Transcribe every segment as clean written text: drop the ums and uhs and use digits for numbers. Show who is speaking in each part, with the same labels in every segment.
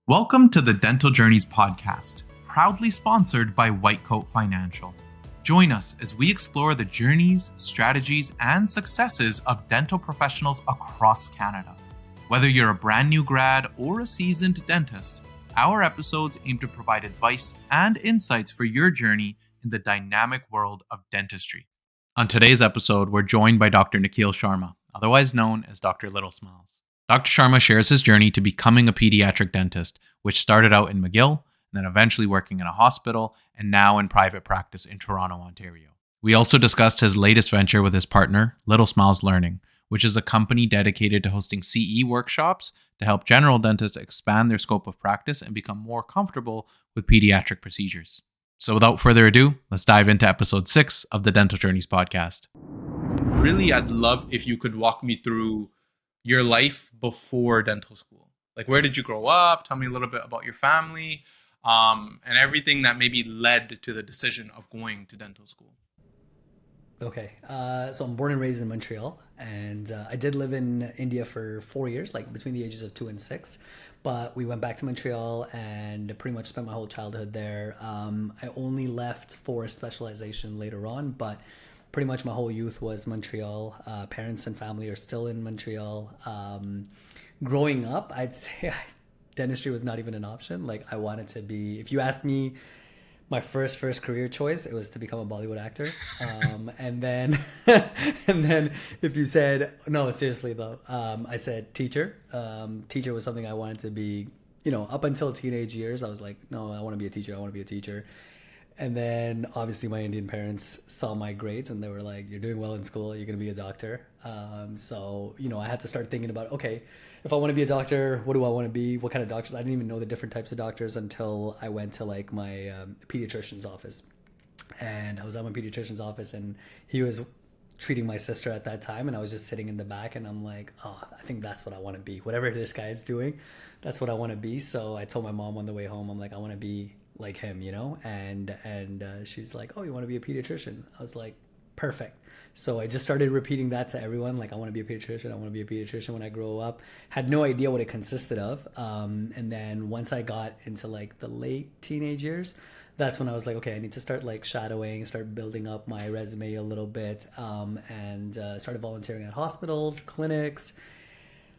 Speaker 1: Welcome to the Dental Journeys podcast, proudly sponsored by Whitecoat Financial. Join us as we explore the journeys, strategies, and successes of dental professionals across Canada. Whether you're a brand new grad or a seasoned dentist, our episodes aim to provide advice and insights for your journey in the dynamic world of dentistry. On today's episode, we're joined by Dr. Nikhil Sharma, otherwise known as Dr. Little Smiles. Dr. Sharma shares his journey to becoming a pediatric dentist, which started out in McGill, and then eventually working in a hospital, and now in private practice in Toronto, Ontario. We also discussed his latest venture with his partner, Little Smiles Learning, which is a company dedicated to hosting CE workshops to help general dentists expand their scope of practice and become more comfortable with pediatric procedures. So without further ado, let's dive into episode 6 of the Dental Journeys podcast. Really, I'd love if you could walk me through your life before dental school. Like, where did you grow up? Tell me a little bit about your family, and everything that maybe led to the decision of going to dental school.
Speaker 2: Okay, so I'm born and raised in Montreal, and I did live in India for 4 years, like between the ages of 2 and 6. But we went back to Montreal and pretty much spent my whole childhood there. I only left for specialization later on, but pretty much my whole youth was Montreal. Parents and family are still in Montreal. Growing up, I'd say dentistry was not even an option. Like, I wanted to be, if you asked me my first career choice, it was to become a Bollywood actor. And then if you said, no, seriously though, I said teacher. Teacher was something I wanted to be, up until teenage years. I was like, no, I want to be a teacher. And then obviously my Indian parents saw my grades and they were like, you're doing well in school, you're going to be a doctor. So I had to start thinking about, okay, if I want to be a doctor, what do I want to be? What kind of doctors? I didn't even know the different types of doctors until I went to like my pediatrician's office. And I was at my pediatrician's office and he was treating my sister at that time. And I was just sitting in the back and I'm like, oh, I think that's what I want to be. Whatever this guy is doing, that's what I want to be. So I told my mom on the way home, I'm like, I want to be like him, and she's like, oh, you want to be a pediatrician? I was like, perfect. So I just started repeating that to everyone, like, I want to be a pediatrician when I grow up. Had no idea what it consisted of. And then once I got into like the late teenage years, that's when I was like, okay, I need to start like shadowing, start building up my resume a little bit, and started volunteering at hospitals, clinics.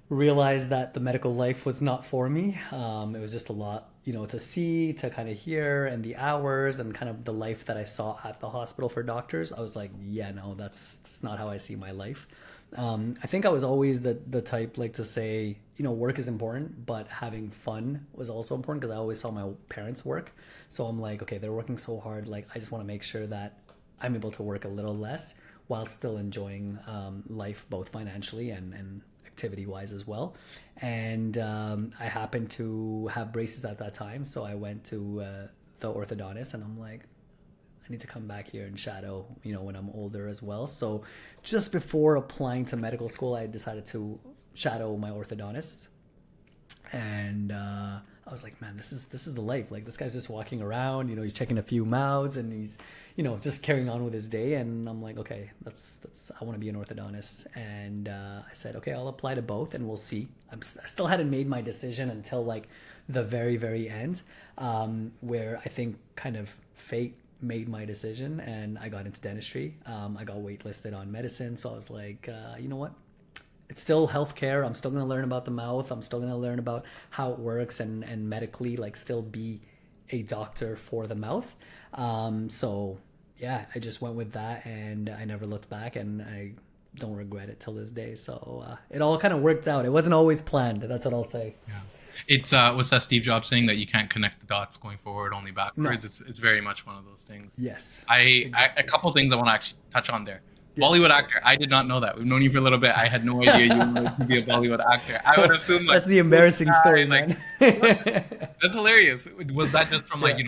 Speaker 2: Realized that the medical life was not for me. It was just a lot, to see, to kind of hear, and the hours and kind of the life that I saw at the hospital for doctors. I was like, yeah, no, that's not how I see my life. I think I was always the type like to say, work is important, but having fun was also important because I always saw my parents work. So I'm like, okay, they're working so hard. Like, I just want to make sure that I'm able to work a little less while still enjoying life, both financially and activity wise as well. And I happened to have braces at that time, so I went to the orthodontist and I'm like, I need to come back here and shadow when I'm older as well. So just before applying to medical school, I decided to shadow my orthodontist. And I was like, man, this is the life. Like, this guy's just walking around, he's checking a few mouths and he's just carrying on with his day. And I'm like, okay, that's I want to be an orthodontist. And I said, okay, I'll apply to both and we'll see. I still hadn't made my decision until like the very, very end, where I think kind of fate made my decision and I got into dentistry. I got waitlisted on medicine. So I was like, you know what? It's still healthcare. I'm still going to learn about the mouth. I'm still going to learn about how it works and medically, like, still be a doctor for the mouth. So yeah, I just went with that and I never looked back and I don't regret it till this day. So it all kind of worked out. It wasn't always planned. That's what I'll say.
Speaker 1: Yeah. It's what's that Steve Jobs saying, that you can't connect the dots going forward, only backwards. No. It's very much one of those things.
Speaker 2: Yes.
Speaker 1: Exactly. A couple things I want to actually touch on there. Yeah. Bollywood actor. I did not know that. We've known you for a little bit. I had no idea you would be a Bollywood actor. I would assume
Speaker 2: that's the embarrassing story,
Speaker 1: man. That's hilarious. Was that just from like,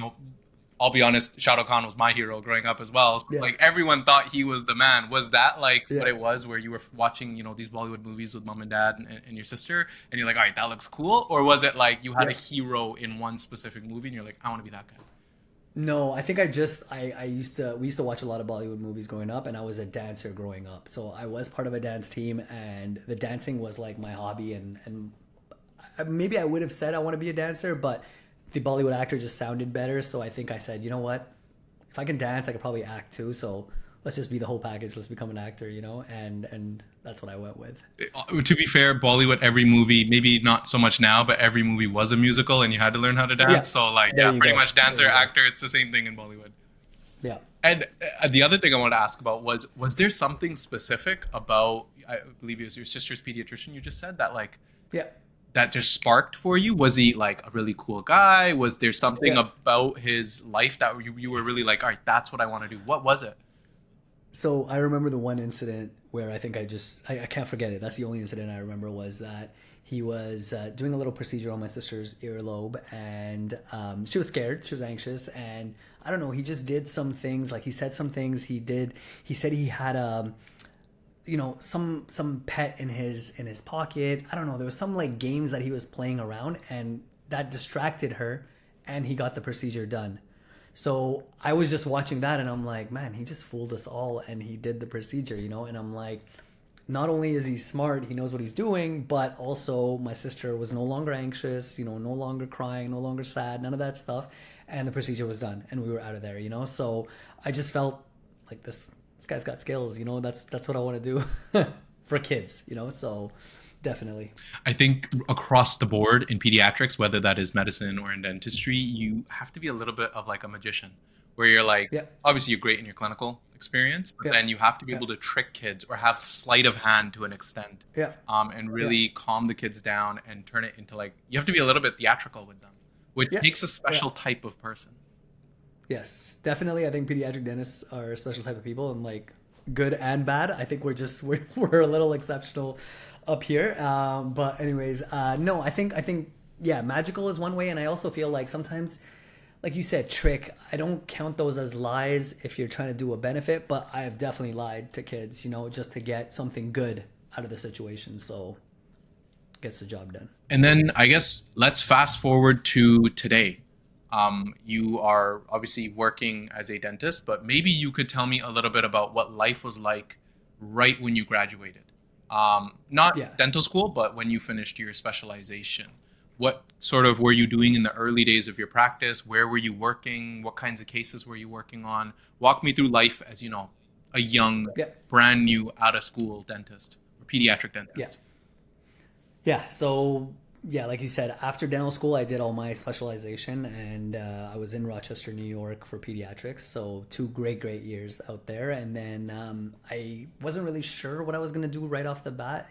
Speaker 1: I'll be honest, Shah Rukh Khan was my hero growing up as well. So, like, everyone thought he was the man. Was that like what it was, where you were watching, these Bollywood movies with mom and dad and your sister, and you're like, all right, that looks cool? Or was it like you had a hero in one specific movie and you're like, I want to be that guy?
Speaker 2: No, I think we used to watch a lot of Bollywood movies growing up, and I was a dancer growing up. So I was part of a dance team and the dancing was like my hobby, and maybe I would have said I want to be a dancer, but the Bollywood actor just sounded better. So I think I said, you know what? If I can dance, I could probably act too. So let's just be the whole package. Let's become an actor, and that's what I went with.
Speaker 1: To be fair, Bollywood, every movie, maybe not so much now, but every movie was a musical and you had to learn how to dance.
Speaker 2: Yeah,
Speaker 1: So like,
Speaker 2: there
Speaker 1: yeah,
Speaker 2: you
Speaker 1: pretty
Speaker 2: go.
Speaker 1: much dancer,
Speaker 2: There you go.
Speaker 1: actor, it's the same thing in Bollywood.
Speaker 2: Yeah.
Speaker 1: And the other thing I wanted to ask about was there something specific about, I believe it was your sister's pediatrician you just said, that like,
Speaker 2: Yeah.
Speaker 1: that just sparked for you? Was he like a really cool guy? Was there something
Speaker 2: Yeah.
Speaker 1: about his life that you were really like, all right, that's what I want to do? What was it?
Speaker 2: So I remember the one incident where I think I can't forget it. That's the only incident I remember, was that he was doing a little procedure on my sister's earlobe, and she was scared, she was anxious, and I don't know, he just did some things, like he said some things, he said he had some pet in his pocket. I don't know, there was some like games that he was playing around, and that distracted her, and he got the procedure done. So I was just watching that and I'm like, man, he just fooled us all and he did the procedure, and I'm like, not only is he smart, he knows what he's doing, but also my sister was no longer anxious, no longer crying, no longer sad, none of that stuff, and the procedure was done and we were out of there. So I just felt like this guy's got skills. That's what I want to do for kids. So definitely.
Speaker 1: I think across the board in pediatrics, whether that is medicine or in dentistry, you have to be a little bit of like a magician, where you're like,
Speaker 2: Yeah.
Speaker 1: obviously you're great in your clinical experience, but
Speaker 2: Yeah.
Speaker 1: then you have to be
Speaker 2: Yeah.
Speaker 1: able to trick kids or have sleight of hand to an extent,
Speaker 2: Yeah.
Speaker 1: and really calm the kids down and turn it into like, you have to be a little bit theatrical with them, which
Speaker 2: Yeah.
Speaker 1: takes a special type of person.
Speaker 2: Yes, definitely. I think pediatric dentists are a special type of people, and like good and bad. I think we're a little exceptional up here. But anyways, no, I think yeah, magical is one way, and I also feel like sometimes, like you said, trick. I don't count those as lies if you're trying to do a benefit, but I have definitely lied to kids, just to get something good out of the situation. So gets the job done.
Speaker 1: And then I guess let's fast forward to today. You are obviously working as a dentist, but maybe you could tell me a little bit about what life was like right when you graduated. Not
Speaker 2: Yeah.
Speaker 1: dental school, but when you finished your specialization. What sort of were you doing in the early days of your practice? Where were you working? What kinds of cases were you working on? Walk me through life as, a young,
Speaker 2: Yeah.
Speaker 1: brand new out of school dentist or pediatric
Speaker 2: Yeah.
Speaker 1: dentist.
Speaker 2: Yeah. So yeah, like you said, after dental school, I did all my specialization, and I was in Rochester, New York for pediatrics. So 2 great years out there. And then I wasn't really sure what I was going to do right off the bat.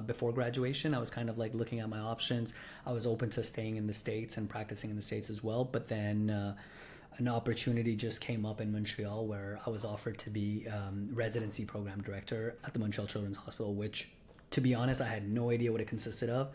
Speaker 2: Before graduation, I was kind of like looking at my options. I was open to staying in the States and practicing in the States as well. But then an opportunity just came up in Montreal where I was offered to be residency program director at the Montreal Children's Hospital, which, to be honest, I had no idea what it consisted of.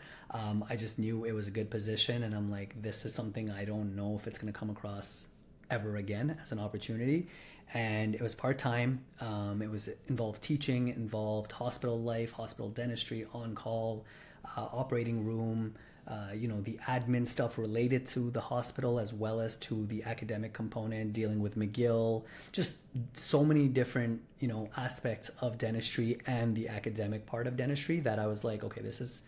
Speaker 2: I just knew it was a good position, and I'm like, this is something I don't know if it's going to come across ever again as an opportunity. And it was part-time. It involved teaching, involved hospital life, hospital dentistry, on-call, operating room, the admin stuff related to the hospital, as well as to the academic component, dealing with McGill, just so many different, aspects of dentistry and the academic part of dentistry that I was like, okay, this is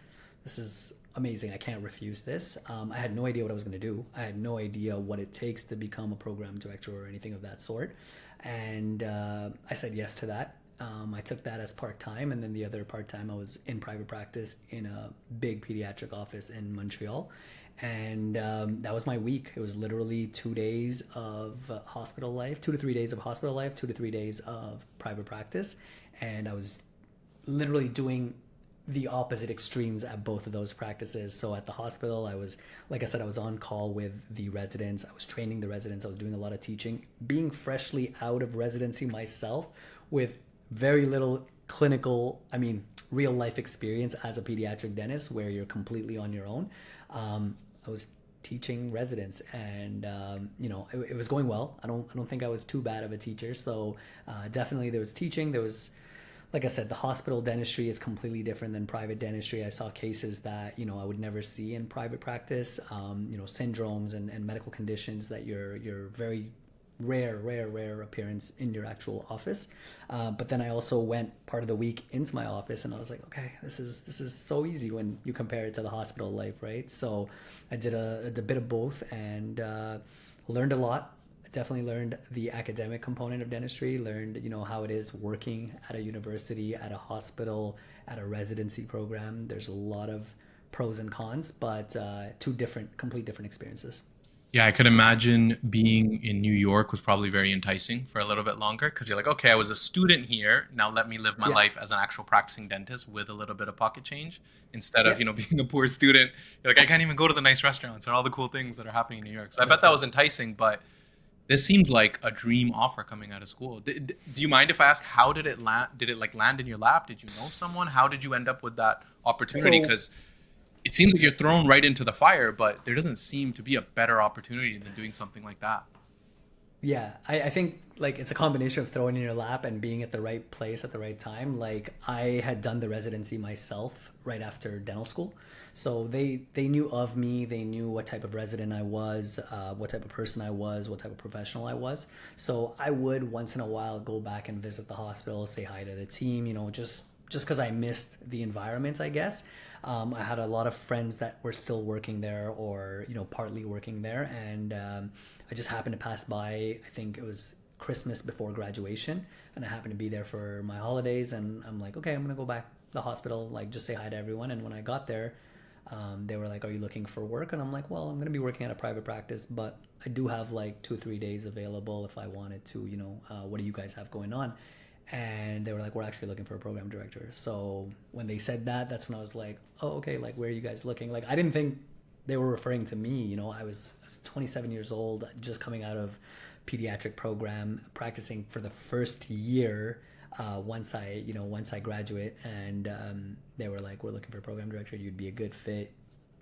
Speaker 2: amazing. I can't refuse this. I had no idea what I was going to do. I had no idea what it takes to become a program director or anything of that sort. And I said yes to that. I took that as part-time, and then the other part-time I was in private practice in a big pediatric office in Montreal. And that was my week. It was literally 2 days of hospital life, 2 to 3 days of hospital life, 2 to 3 days of private practice. And I was literally doing the opposite extremes at both of those practices. So at the hospital, I was, like I said, I was on call with the residents. I was training the residents. I was doing a lot of teaching. Being freshly out of residency myself with very little clinical, real life experience as a pediatric dentist, where you're completely on your own. I was teaching residents, and it was going well. I don't think I was too bad of a teacher. So definitely there was teaching. There was, like I said, the hospital dentistry is completely different than private dentistry. I saw cases that I would never see in private practice. Syndromes and medical conditions that you're very rare appearance in your actual office. But then I also went part of the week into my office, and I was like, okay, this is so easy when you compare it to the hospital life, right? So I did a bit of both, and learned a lot. Definitely learned the academic component of dentistry, learned, how it is working at a university, at a hospital, at a residency program. There's a lot of pros and cons, but two complete different experiences.
Speaker 1: Yeah, I could imagine being in New York was probably very enticing for a little bit longer because you're like, okay, I was a student here. Now let me live my
Speaker 2: Yeah.
Speaker 1: life as an actual practicing dentist with a little bit of pocket change instead of,
Speaker 2: Yeah.
Speaker 1: being a poor student. You're like, I can't even go to the nice restaurants and all the cool things that are happening in New York. So I bet
Speaker 2: That's
Speaker 1: that
Speaker 2: it.
Speaker 1: was enticing, but this seems like a dream offer coming out of school. Do you mind if I ask how did it land? Did it like land in your lap? Did you know someone? How did you end up with that opportunity?
Speaker 2: So
Speaker 1: Because it seems like
Speaker 2: yeah.
Speaker 1: you're thrown right into the fire, but there doesn't seem to be a better opportunity than doing something like that.
Speaker 2: Yeah, I think like it's a combination of throwing in your lap and being at the right place at the right time. Like I had done the residency myself right after dental school, so they knew of me. They knew what type of resident I was, what type of person I was, what type of professional I was. So I would once in a while go back and visit the hospital, say hi to the team. Just because I missed the environment, I guess. I had a lot of friends that were still working there or, partly working there. And I just happened to pass by, I think it was Christmas before graduation. And I happened to be there for my holidays. And I'm like, okay, I'm going to go back to the hospital, like just say hi to everyone. And when I got there, they were like, are you looking for work? And I'm like, well, I'm going to be working at a private practice, but I do have like 2 or 3 days available if I wanted to, what do you guys have going on? And they were like, we're actually looking for a program director. So when they said that, that's when I was like, oh, okay, like where are you guys looking? Like I didn't think they were referring to me. I was 27 years old, just coming out of pediatric program, practicing for the first year. Once I graduate, and they were like, we're looking for a program director. You'd be a good fit,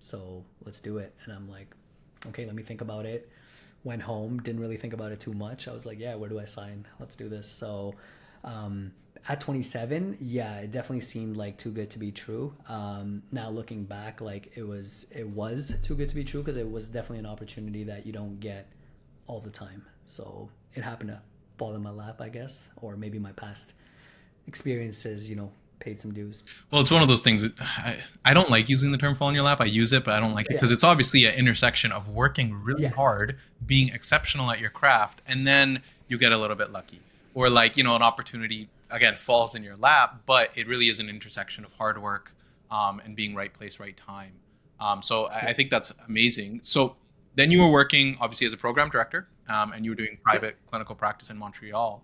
Speaker 2: so let's do it. And I'm like, okay, let me think about it. Went home, didn't really think about it too much. I was like, yeah, where do I sign? Let's do this. So um, at 27, yeah, it definitely seemed like too good to be true. Now looking back, like it was too good to be true because it was definitely an opportunity that you don't get all the time. So it happened to fall in my lap, I guess, or maybe my past experiences, paid some dues.
Speaker 1: Well, it's one of those things. I don't like using the term fall in your lap. I use it, but I don't like it
Speaker 2: Yeah.
Speaker 1: because it's obviously an intersection of working really
Speaker 2: Yes.
Speaker 1: hard, being exceptional at your craft, and then you get a little bit lucky. Or like, an opportunity, again, falls in your lap, but it really is an intersection of hard work and being right place, right time. So I
Speaker 2: Yeah.
Speaker 1: think that's amazing. So then you were working, obviously, as a program director, and you were doing
Speaker 2: Yep.
Speaker 1: private clinical practice in Montreal.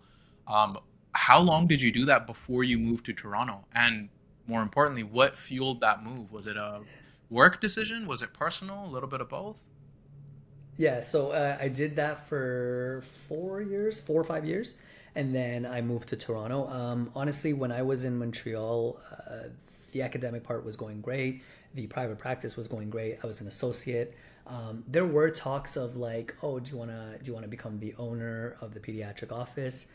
Speaker 1: Um, how long did you do that before you moved to Toronto? And more importantly, what fueled that move? Was it a work decision? Was it personal? A little bit of both?
Speaker 2: Yeah, so I did that for 4 years, 4 or 5 years, and then I moved to Toronto. Honestly, when I was in Montreal, the academic part was going great. The private practice was going great. I was an associate. There were talks of like, oh, do you wanna become the owner of the pediatric office?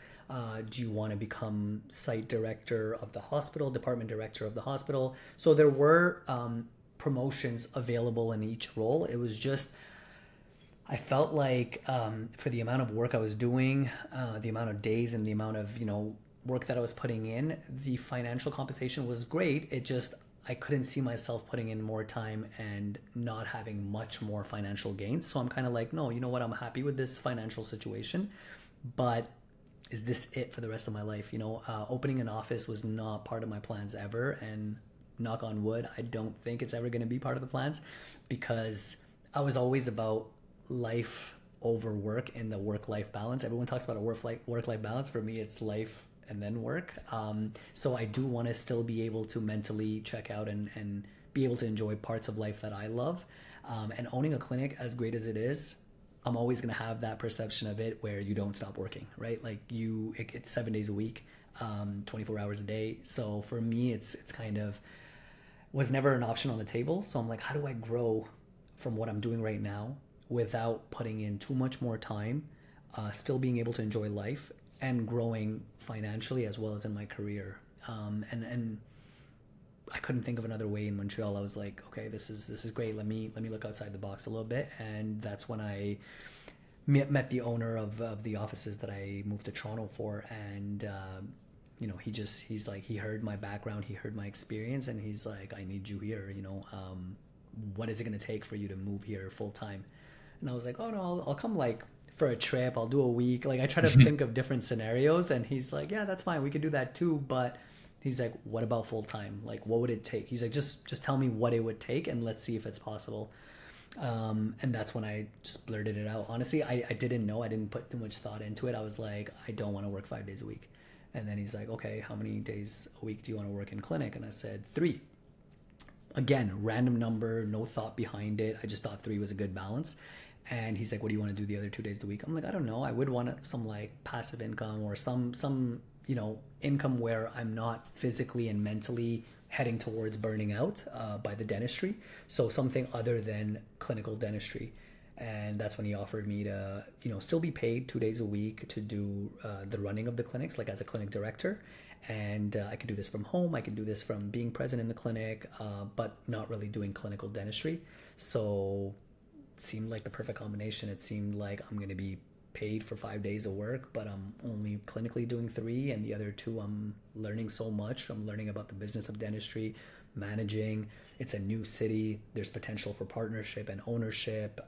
Speaker 2: Do you want to become site director of the hospital, department director of the hospital? So there were promotions available in each role. It was just I felt like for the amount of work I was doing, the amount of days and the amount of work that I was putting in, the financial compensation was great. It just I couldn't see myself putting in more time and not having much more financial gains. So I'm kind of like, no, you know what? I'm happy with this financial situation, but is this it for the rest of my life? Opening an office was not part of my plans ever, and knock on wood, I don't think it's ever going to be part of the plans because I was always about life over work and the work life balance. Everyone talks about a work life balance. For me, it's life and then work. So I do want to still be able to mentally check out and be able to enjoy parts of life that I love. And owning a clinic, as great as it is, I'm always going to have that perception of it where you don't stop working, right? Like it's 7 days a week, 24 hours a day. So for me, it's kind of was never an option on the table. So I'm like, how do I grow from what I'm doing right now without putting in too much more time, still being able to enjoy life and growing financially as well as in my career. And I couldn't think of another way in Montreal. I was like, okay, this is great. Let me look outside the box a little bit, and that's when I met the owner of the offices that I moved to Toronto for, and he's like, he heard my background, he heard my experience, and he's like, I need you here. What is it going to take for you to move here full time? And I was like, oh no, I'll come like for a trip. I'll do a week. Like I try to think of different scenarios, and he's like, yeah, that's fine. We could do that too. But he's like, what about full time? Like, what would it take? He's like, just tell me what it would take, and let's see if it's possible. And that's when I just blurted it out. Honestly, I didn't know. I didn't put too much thought into it. I was like, I don't want to work 5 days a week. And then he's like, okay, how many days a week do you want to work in clinic? And I said 3. Again, random number, no thought behind it. I just thought 3 was a good balance. And he's like, what do you want to do the other 2 days a week? I'm like, I don't know. I would want some like passive income or some income where I'm not physically and mentally heading towards burning out by the dentistry. So something other than clinical dentistry. And that's when he offered me to, still be paid 2 days a week to do the running of the clinics, like as a clinic director. And I could do this from home. I could do this from being present in the clinic, but not really doing clinical dentistry. So it seemed like the perfect combination. It seemed like I'm going to be paid for 5 days of work, but I'm only clinically doing 3, and the other 2 I'm learning so much. I'm learning about the business of dentistry, managing. It's a new city. There's potential for partnership and ownership.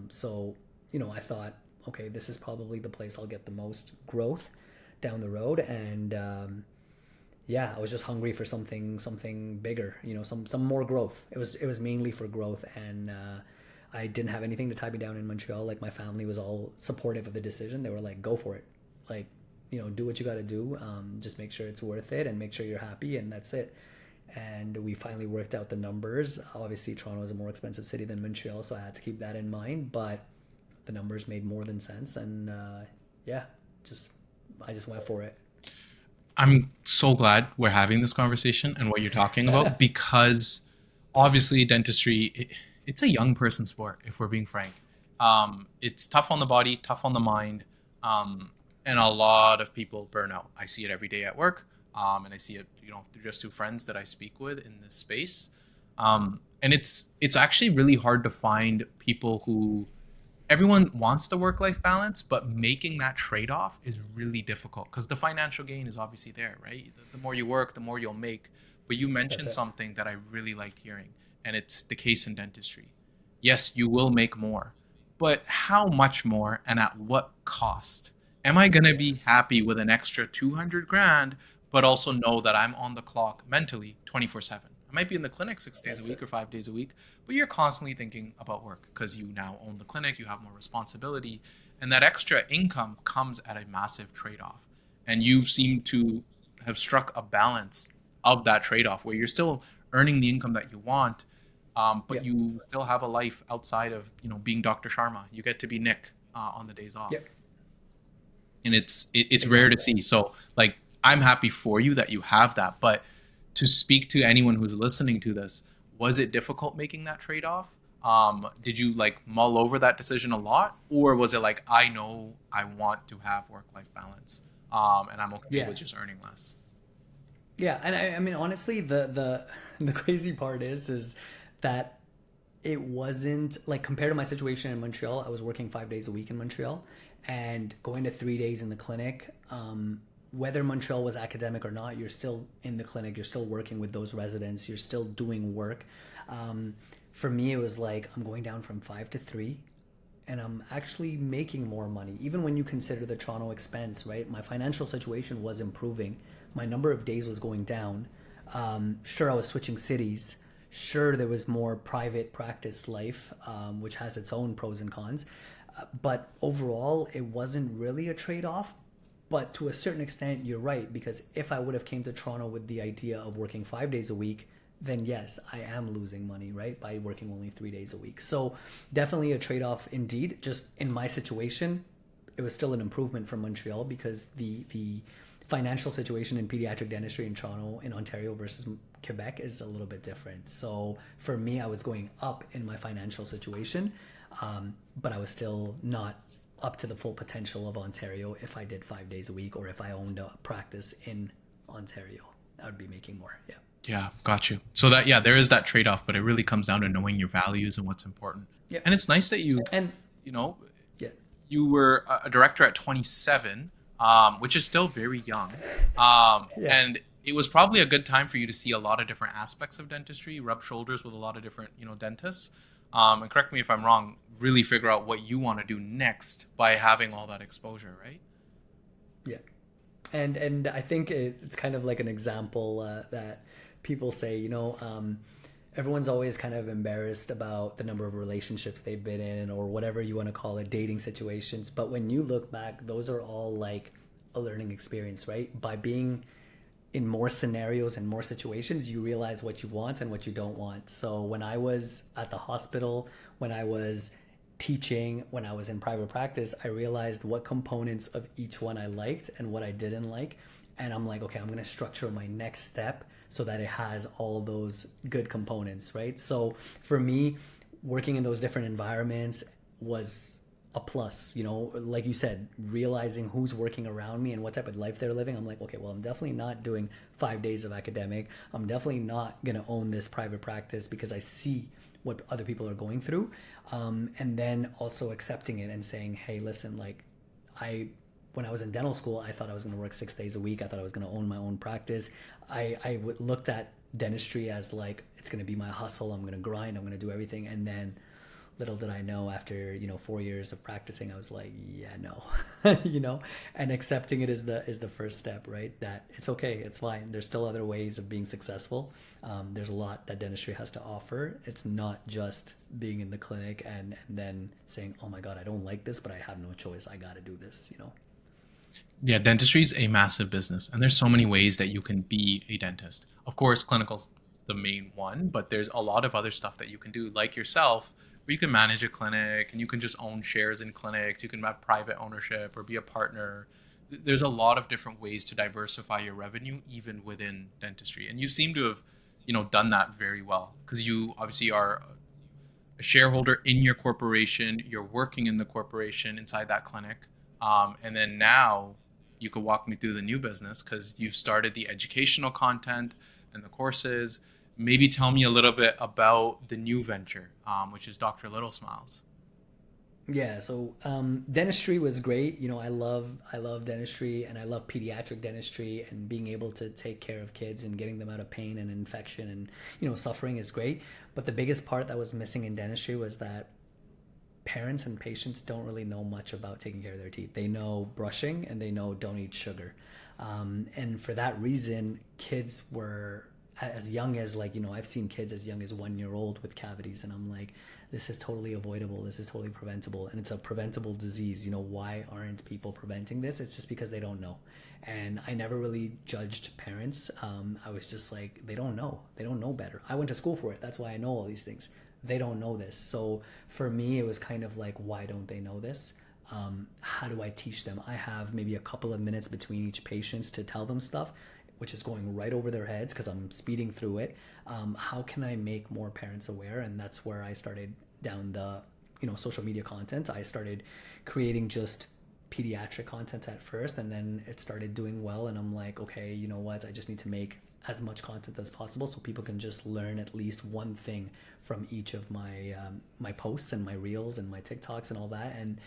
Speaker 2: So I thought, okay, this is probably the place I'll get the most growth down the road. And I was just hungry for something bigger, some more growth. It was mainly for growth, and I didn't have anything to tie me down in Montreal. Like my family was all supportive of the decision. They were like, go for it. Like, do what you got to do. Just make sure it's worth it and make sure you're happy, and that's it. And we finally worked out the numbers. Obviously, Toronto is a more expensive city than Montreal, so I had to keep that in mind. But the numbers made more than sense, and I just went for it.
Speaker 1: I'm so glad we're having this conversation and what you're talking about, because obviously dentistry, it's a young person sport, if we're being frank. It's tough on the body, tough on the mind, and a lot of people burn out. I see it every day at work, and I see it, through just 2 friends that I speak with in this space. And it's actually really hard to find people who, everyone wants the work-life balance, but making that trade-off is really difficult because the financial gain is obviously there, right? The more you work, the more you'll make. But you mentioned something that I really liked hearing, and it's the case in dentistry. Yes, you will make more, but how much more and at what cost? Am I going to be happy with an extra 200 grand, but also know that I'm on the clock mentally 24/7? I might be in the clinic 6 days a week or 5 days a week, but you're constantly thinking about work because you now own the clinic, you have more responsibility, and that extra income comes at a massive trade-off. And you seem to have struck a balance of that trade-off where you're still earning the income that you want, but you still have a life outside of being Dr. Sharma. You get to be Nick on the days off, and it's rare to see. So like, I'm happy for you that you have that, but to speak to anyone who's listening to this, was it difficult making that trade-off? Did you like mull over that decision a lot, or was it like, I know I want to have work-life balance, and I'm okay with just earning less?
Speaker 2: Yeah, and I mean, honestly, the crazy part is that it wasn't like, compared to my situation in Montreal, I was working 5 days a week in Montreal and going to 3 days in the clinic. Whether Montreal was academic or not, you're still in the clinic, you're still working with those residents, you're still doing work. For me, it was like, I'm going down from 5 to 3, and I'm actually making more money. Even when you consider the Toronto expense, right? My financial situation was improving. My number of days was going down. Sure, I was switching cities. Sure, there was more private practice life, which has its own pros and cons. But overall, it wasn't really a trade-off. But to a certain extent, you're right, because if I would have came to Toronto with the idea of working 5 days a week, then yes, I am losing money, right, by working only 3 days a week. So definitely a trade-off indeed. Just in my situation, it was still an improvement from Montreal, because the financial situation in pediatric dentistry in Toronto, in Ontario versus Quebec, is a little bit different. So for me, I was going up in my financial situation, but I was still not up to the full potential of Ontario. If I did 5 days a week, or if I owned a practice in Ontario, I would be making more.
Speaker 1: Yeah, got you. So that, there is that trade-off, but it really comes down to knowing your values and what's important. And it's nice that you you were a director at 27, which is still very young.
Speaker 2: Yeah.
Speaker 1: And it was probably a good time for you to see a lot of different aspects of dentistry, rub shoulders with a lot of different, dentists. And correct me if I'm wrong, really figure out what you want to do next by having all that exposure, right?
Speaker 2: Yeah. And I think it's kind of like an example that people say, everyone's always kind of embarrassed about the number of relationships they've been in or whatever you want to call it, dating situations. But when you look back, those are all like a learning experience, right? By being in more scenarios and more situations, you realize what you want and what you don't want. So when I was at the hospital, when I was teaching, when I was in private practice, I realized what components of each one I liked and what I didn't like. And I'm like, okay, I'm going to structure my next step so that it has all those good components, right? So for me, working in those different environments was a plus, like you said, realizing who's working around me and what type of life they're living. I'm like, okay, well, I'm definitely not doing 5 days of academic. I'm definitely not going to own this private practice because I see what other people are going through. And then also accepting it and saying, hey, listen, like when I was in dental school, I thought I was going to work 6 days a week. I thought I was going to own my own practice. I looked at dentistry as like, it's going to be my hustle. I'm going to grind. I'm going to do everything. And then little did I know, after 4 years of practicing, I was like, yeah, no, and accepting it is the first step, right? That it's okay, it's fine. There's still other ways of being successful. There's a lot that dentistry has to offer. It's not just being in the clinic and then saying, oh my god, I don't like this, but I have no choice. I got to do this.
Speaker 1: Yeah, dentistry is a massive business, and there's so many ways that you can be a dentist. Of course, clinical's the main one, but there's a lot of other stuff that you can do, like yourself, where you can manage a clinic and you can just own shares in clinics. You can have private ownership or be a partner. There's a lot of different ways to diversify your revenue, even within dentistry. And you seem to have, done that very well because you obviously are a shareholder in your corporation. You're working in the corporation inside that clinic. And then now you could walk me through the new business because you've started the educational content and the courses. Maybe tell me a little bit about the new venture, which is Dr. Little Smiles.
Speaker 2: Yeah, so dentistry was great. I love dentistry, and I love pediatric dentistry, and being able to take care of kids and getting them out of pain and infection and suffering is great. But the biggest part that was missing in dentistry was that parents and patients don't really know much about taking care of their teeth. They know brushing and they know don't eat sugar. And for that reason, kids were as young as, like, I've seen kids as young as 1 year old with cavities, and I'm like, this is totally avoidable. This is totally preventable. And it's a preventable disease. Why aren't people preventing this? It's just because they don't know. And I never really judged parents. I was just like, they don't know. They don't know better. I went to school for it. That's why I know all these things. They don't know this. So for me, it was kind of like, why don't they know this? How do I teach them? I have maybe a couple of minutes between each patients to tell them stuff, which is going right over their heads because I'm speeding through it. How can I make more parents aware? And that's where I started down the social media content. I started creating just pediatric content at first, and then it started doing well, and I'm like, okay, you know what, I just need to make as much content as possible so people can just learn at least one thing from each of my posts and my reels and my TikToks and all that. And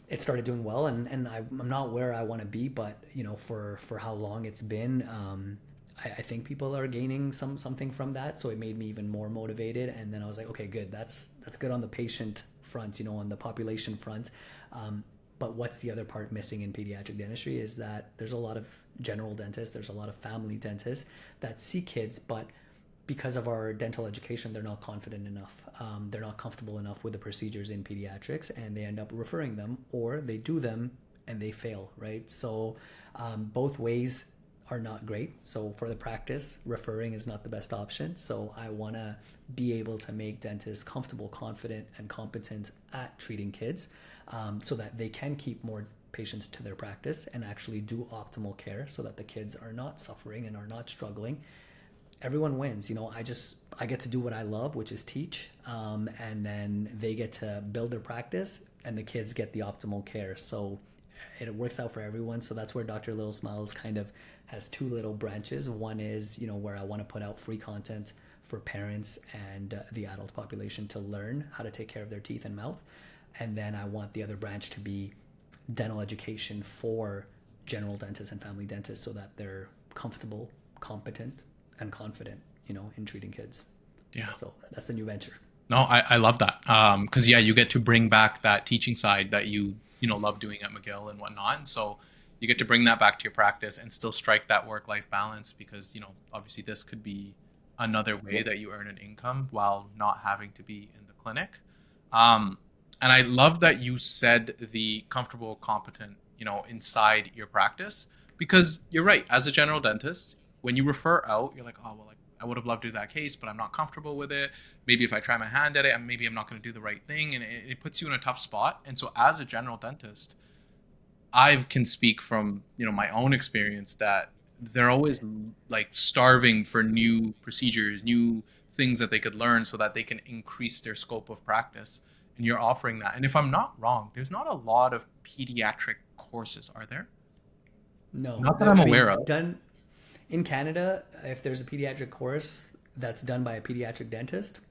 Speaker 2: it started doing well, and I'm not where I want to be, but for how long it's been, I think people are gaining something from that. So it made me even more motivated. And then I was like, okay, good. That's good on the patient front, on the population front. But what's the other part missing in pediatric dentistry is that there's a lot of general dentists, there's a lot of family dentists that see kids, but because of our dental education, they're not confident enough. They're not comfortable enough with the procedures in pediatrics, and they end up referring them, or they do them and they fail, right? So both ways are not great. So for the practice, referring is not the best option. So I want to be able to make dentists comfortable, confident, and competent at treating kids, so that they can keep more patients to their practice and actually do optimal care so that the kids are not suffering and are not struggling. Everyone wins. I get to do what I love, which is teach, and then they get to build their practice and the kids get the optimal care. So it works out for everyone. So that's where Dr. Little Smiles kind of has two little branches. One is, where I want to put out free content for parents and the adult population to learn how to take care of their teeth and mouth. And then I want the other branch to be dental education for general dentists and family dentists so that they're comfortable, competent, and confident, in treating kids.
Speaker 1: Yeah.
Speaker 2: So that's the new venture.
Speaker 1: No, I love that. Because you get to bring back that teaching side that love doing at McGill and whatnot. And so you get to bring that back to your practice and still strike that work-life balance because, obviously this could be another way that you earn an income while not having to be in the clinic. And I love that you said the comfortable, competent, inside your practice, because you're right. As a general dentist, when you refer out, you're like, oh, well, like I would have loved to do that case, but I'm not comfortable with it. Maybe if I try my hand at it, maybe I'm not going to do the right thing. And it puts you in a tough spot. And so as a general dentist, I can speak from, my own experience that they're always like starving for new procedures, new things that they could learn so that they can increase their scope of practice. And you're offering that. And if I'm not wrong, there's not a lot of pediatric courses, are there?
Speaker 2: No,
Speaker 1: Not that I'm aware of.
Speaker 2: done in Canada. If there's a pediatric course that's done by a pediatric dentist,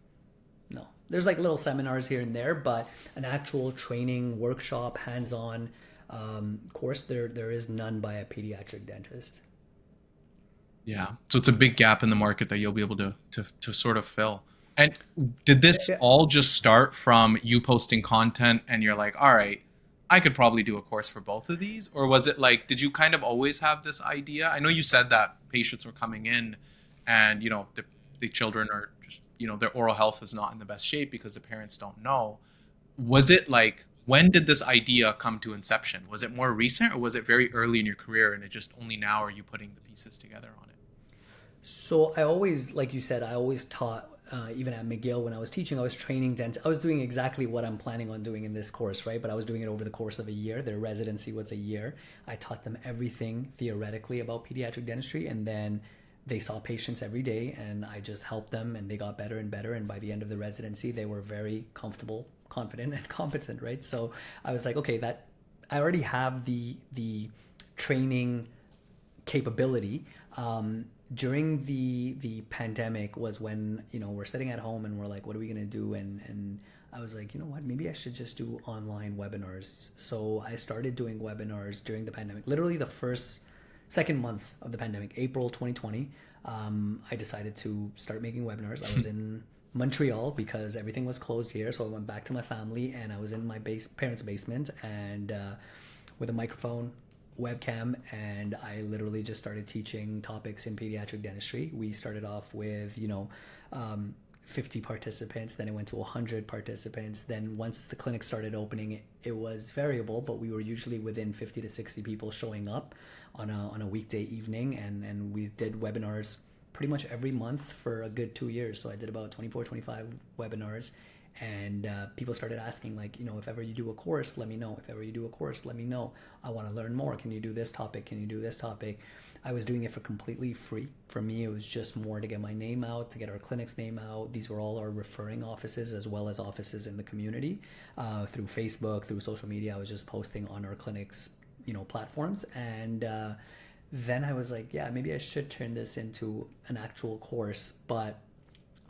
Speaker 2: no. There's like little seminars here and there, but an actual training workshop, hands-on course, there is none by a pediatric dentist.
Speaker 1: Yeah. So it's a big gap in the market that you'll be able to sort of fill. And did this all just start from you posting content and you're like, all right, I could probably do a course for both of these? Or was it like, did you kind of always have this idea? I know you said that patients were coming in and, the children are just, their oral health is not in the best shape because the parents don't know. Was it like, when did this idea come to inception? Was it more recent or was it very early in your career and it just only now are you putting the pieces together on it?
Speaker 2: So I always, like you said, I always taught, even at McGill when I was teaching, I was training dentists. I was doing exactly what I'm planning on doing in this course, right? But I was doing it over the course of a year. Their residency was a year. I taught them everything theoretically about pediatric dentistry, and then they saw patients every day, and I just helped them, and they got better and better. And by the end of the residency, they were very comfortable, confident, and competent, right? So I was like, okay, that I already have the training capability. During the pandemic was when, we're sitting at home and we're like, what are we going to do? And I was like, you know what, maybe I should just do online webinars. So I started doing webinars during the pandemic, literally the second month of the pandemic, April 2020. I decided to start making webinars. I was in Montreal because everything was closed here. So I went back to my family and I was in my parents' basement and with a microphone, webcam, and I literally just started teaching topics in pediatric dentistry. We started off with 50 participants, then it went to 100 participants. Then once the clinic started opening, it was variable, but we were usually within 50 to 60 people showing up on a weekday evening, and we did webinars pretty much every month for a good 2 years. So I did about 24, 25 webinars. And people started asking, like, if ever you do a course, let me know. If ever you do a course, let me know. I want to learn more. Can you do this topic? Can you do this topic? I was doing it for completely free. For me, it was just more to get my name out, to get our clinic's name out. These were all our referring offices as well as offices in the community. Through Facebook, through social media, I was just posting on our clinic's, platforms. And then I was like, yeah, maybe I should turn this into an actual course. But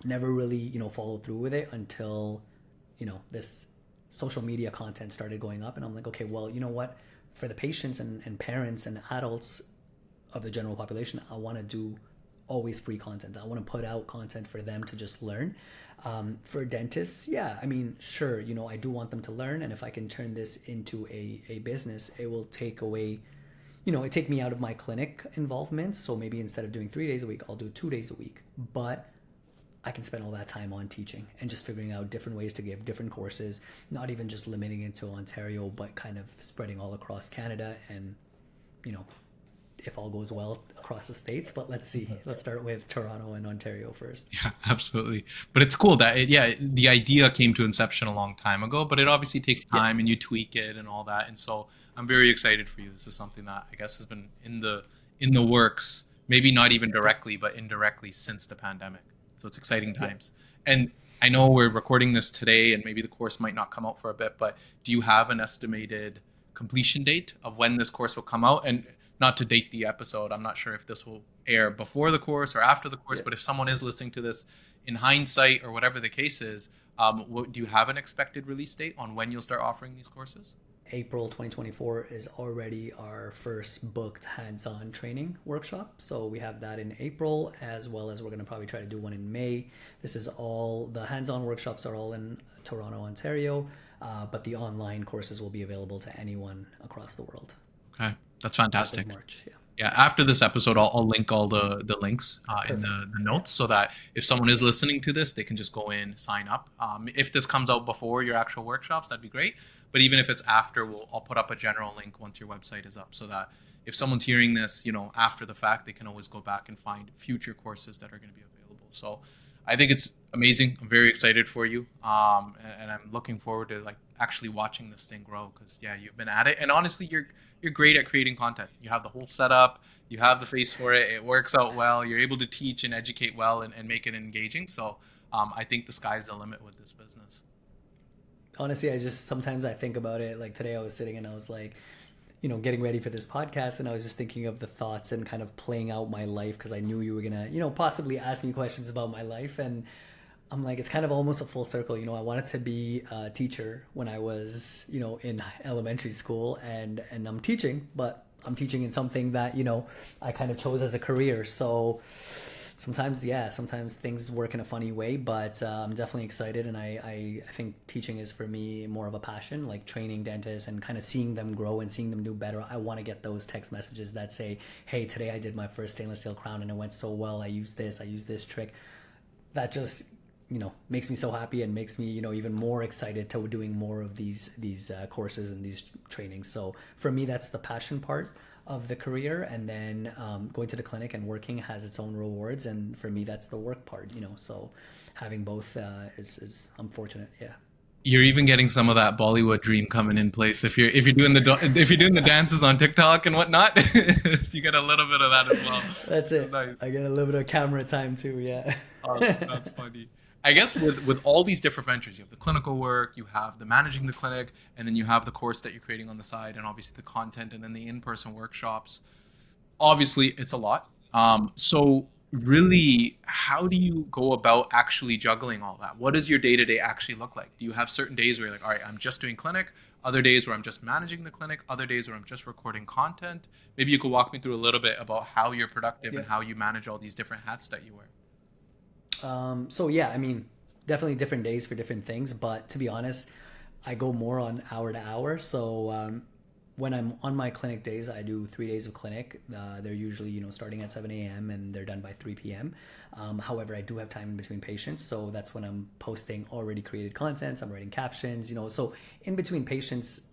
Speaker 2: never really, followed through with it until, this social media content started going up. And I'm like, okay, well, you know what? For the patients and parents and adults of the general population, I want to do always free content. I want to put out content for them to just learn. For dentists, yeah, I mean, sure, I do want them to learn. And if I can turn this into a business, it will take away, it take me out of my clinic involvement. So maybe instead of doing 3 days a week, I'll do 2 days a week. But I can spend all that time on teaching and just figuring out different ways to give different courses, not even just limiting it to Ontario, but kind of spreading all across Canada and, if all goes well, across the States. But let's see. Let's start with Toronto and Ontario first.
Speaker 1: Yeah, absolutely. But it's cool that, the idea came to inception a long time ago, but it obviously takes time and you tweak it and all that. And so I'm very excited for you. This is something that I guess has been in the works, maybe not even directly, but indirectly since the pandemic. So it's exciting times. Yeah. And I know we're recording this today and maybe the course might not come out for a bit, but do you have an estimated completion date of when this course will come out? And not to date the episode, I'm not sure if this will air before the course or after the course,
Speaker 2: Yeah.
Speaker 1: but if someone is listening to this in hindsight or whatever the case is, do you have an expected release date on when you'll start offering these courses?
Speaker 2: April 2024 is already our first booked hands-on training workshop. So we have that in April, as well as we're going to probably try to do one in May. This is all, the hands-on workshops are all in Toronto, Ontario, but the online courses will be available to anyone across the world.
Speaker 1: Okay, that's
Speaker 2: First of
Speaker 1: fantastic.
Speaker 2: March, yeah.
Speaker 1: Yeah, after this episode, I'll link all the links in
Speaker 2: Perfect.
Speaker 1: the notes so that if someone is listening to this, they can just go in, sign up. If this comes out before your actual workshops, that'd be great. But even if it's after, I'll put up a general link once your website is up so that if someone's hearing this, after the fact, they can always go back and find future courses that are going to be available. So I think it's amazing. I'm very excited for you, and I'm looking forward to like actually watching this thing grow because yeah, you've been at it, and honestly, you're great at creating content. You have the whole setup, you have the face for it. It works out well. You're able to teach and educate well and make it engaging. So I think the sky's the limit with this business.
Speaker 2: Honestly, sometimes I think about it. Like today I was sitting and I was like, getting ready for this podcast, and I was just thinking of the thoughts and kind of playing out my life because I knew you were gonna, possibly ask me questions about my life. And I'm like, it's kind of almost a full circle. I wanted to be a teacher when I was, in elementary school, and I'm teaching, but I'm teaching in something that, I kind of chose as a career. So sometimes things work in a funny way, but I'm definitely excited. And I think teaching is for me more of a passion, like training dentists and kind of seeing them grow and seeing them do better. I want to get those text messages that say, hey, today I did my first stainless steel crown and it went so well. I used this trick. That just makes me so happy and makes me even more excited to doing more of these courses and these trainings. So for me, that's the passion part of the career, and then going to the clinic and working has its own rewards, and for me that's the work part. So having both is I'm fortunate. Yeah.
Speaker 1: You're even getting some of that Bollywood dream coming in place if you're doing if you're doing the dances on TikTok and whatnot. So you get a little bit of that as well.
Speaker 2: That's it.
Speaker 1: Nice.
Speaker 2: I get a little bit of camera time too. Yeah.
Speaker 1: Oh, that's funny. I guess with all these different ventures, you have the clinical work, you have the managing the clinic, and then you have the course that you're creating on the side, and obviously the content, and then the in-person workshops. Obviously, it's a lot. So really, how do you go about actually juggling all that? What does your day-to-day actually look like? Do you have certain days where you're like, all right, I'm just doing clinic, other days where I'm just managing the clinic, other days where I'm just recording content? Maybe you could walk me through a little bit about how you're productive
Speaker 2: Yeah.
Speaker 1: and how you manage all these different hats that you wear.
Speaker 2: So yeah, I mean, definitely different days for different things, but to be honest, I go more on hour to hour. So when I'm on my clinic days, I do 3 days of clinic. They're usually starting at 7 a.m. and they're done by 3 p.m. However, I do have time in between patients, so that's when I'm posting already created content. I'm writing captions. So in between patients,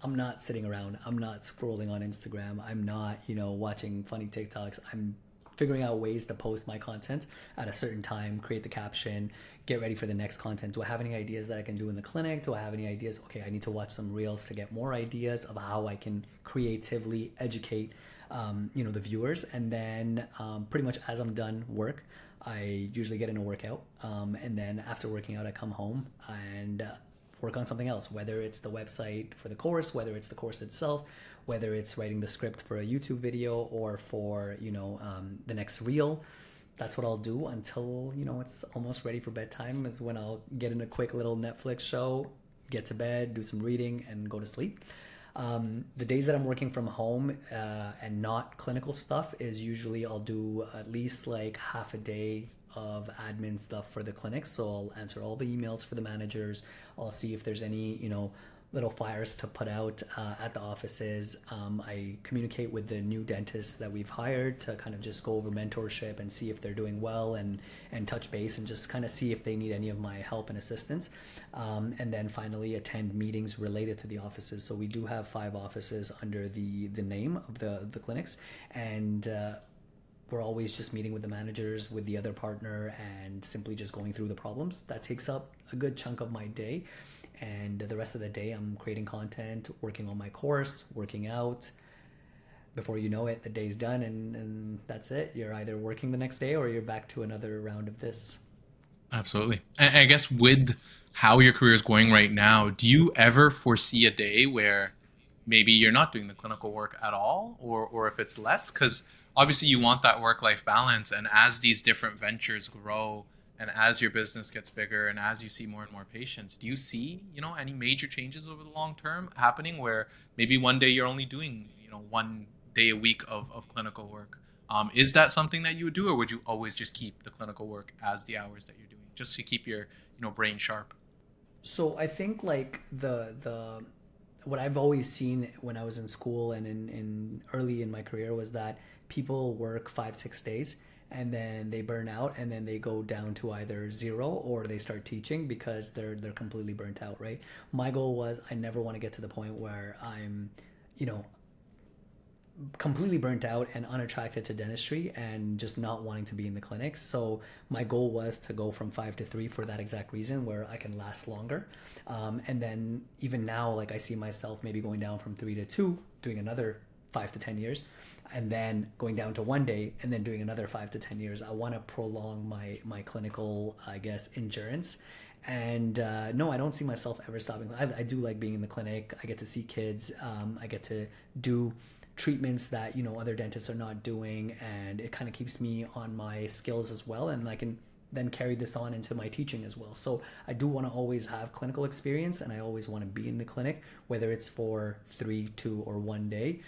Speaker 2: I'm not sitting around. I'm not scrolling on Instagram. I'm not, watching funny TikToks. I'm figuring out ways to post my content at a certain time, create the caption, get ready for the next content. Do I have any ideas that I can do in the clinic? Do I have any ideas? Okay, I need to watch some reels to get more ideas of how I can creatively educate, the viewers. And then pretty much as I'm done work, I usually get in a workout. And then after working out, I come home and work on something else, whether it's the website for the course, whether it's the course itself, whether it's writing the script for a YouTube video or for the next reel. That's what I'll do until it's almost ready for bedtime, is when I'll get in a quick little Netflix show, get to bed, do some reading, and go to sleep. The days that I'm working from home and not clinical stuff is usually I'll do at least like half a day of admin stuff for the clinic. So I'll answer all the emails for the managers. I'll see if there's any little flyers to put out at the offices. I communicate with the new dentists that we've hired to kind of just go over mentorship and see if they're doing well, and touch base and just kind of see if they need any of my help and assistance. And then finally attend meetings related to the offices. So we do have 5 offices under the name of the clinics, and we're always just meeting with the managers, with the other partner, and simply just going through the problems. That takes up a good chunk of my day. And the rest of the day, I'm creating content, working on my course, working out. Before you know it, the day's done, and that's it. You're either working the next day or you're back to another round of this.
Speaker 1: Absolutely. And I guess with how your career is going right now, do you ever foresee a day where maybe you're not doing the clinical work at all, or if it's less, because obviously you want that work-life balance. And as these different ventures grow, and as your business gets bigger, and as you see more and more patients, do you see, any major changes over the long term happening where maybe one day you're only doing, 1 day a week of clinical work? Is that something that you would do, or would you always just keep the clinical work as the hours that you're doing, just to keep your, brain sharp?
Speaker 2: So I think like the what I've always seen when I was in school and in early in my career was that people work 5 6 days and then they burn out and then they go down to either zero or they start teaching because they're completely burnt out, right? My goal was I never want to get to the point where I'm, you know, completely burnt out and unattracted to dentistry and just not wanting to be in the clinics. So my goal was to go from 5 to 3 for that exact reason, where I can last longer. And then even now, like I see myself maybe going down from 3 to 2, doing another 5 to 10 years, and then going down to 1 day and then doing another 5 to 10 years. I want to prolong my clinical, I guess, endurance. And no, I don't see myself ever stopping. I do like being in the clinic. I get to see kids. I get to do treatments that other dentists are not doing, and it kind of keeps me on my skills as well, and I can then carry this on into my teaching as well. So I do want to always have clinical experience, and I always want to be in the clinic, whether it's for 3, 2, or 1 day.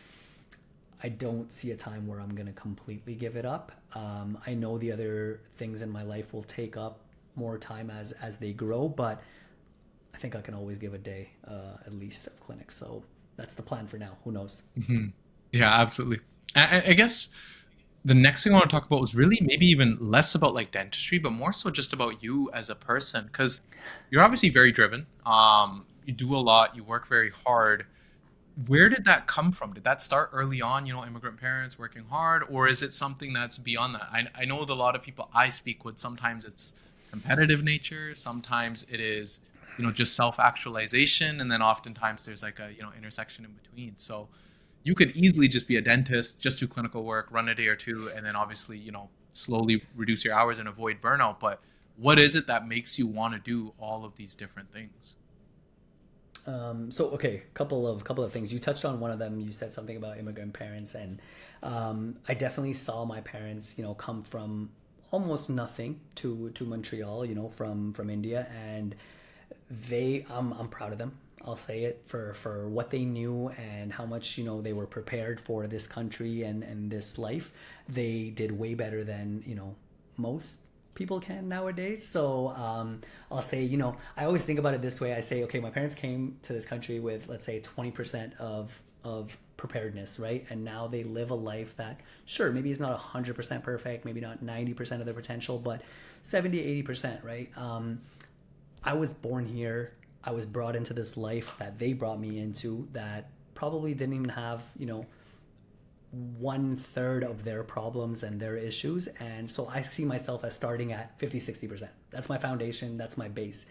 Speaker 2: I don't see a time where I'm going to completely give it up. I know the other things in my life will take up more time as they grow, but I think I can always give a day at least of clinic. So that's the plan for now. Who knows?
Speaker 1: Yeah, absolutely. I guess the next thing I want to talk about was really maybe even less about like dentistry, but more so just about you as a person, because you're obviously very driven. You do a lot, you work very hard. Where did that come from? Did that start early on, immigrant parents working hard, or is it something that's beyond that? I know with a lot of people I speak with, sometimes it's competitive nature, sometimes it is, just self-actualization, and then oftentimes there's like a, intersection in between. So you could easily just be a dentist, just do clinical work, run a day or two, and then obviously, slowly reduce your hours and avoid burnout. But what is it that makes you want to do all of these different things?
Speaker 2: So okay, couple of things. You touched on one of them. You said something about immigrant parents, and I definitely saw my parents, come from almost nothing to Montreal, from India, and I'm proud of them. I'll say it for what they knew and how much they were prepared for this country and this life. They did way better than most people can nowadays. So I'll say, I always think about it this way. I say, okay, my parents came to this country with, let's say, 20% of preparedness, right? And now they live a life that, sure, maybe it's not 100% perfect, maybe not 90% of their potential, but 70, 80%, right? I was born here. I was brought into this life that they brought me into that probably didn't even have, 1/3 of their problems and their issues. And so I see myself as starting at 50, 60%. That's my foundation. That's my base.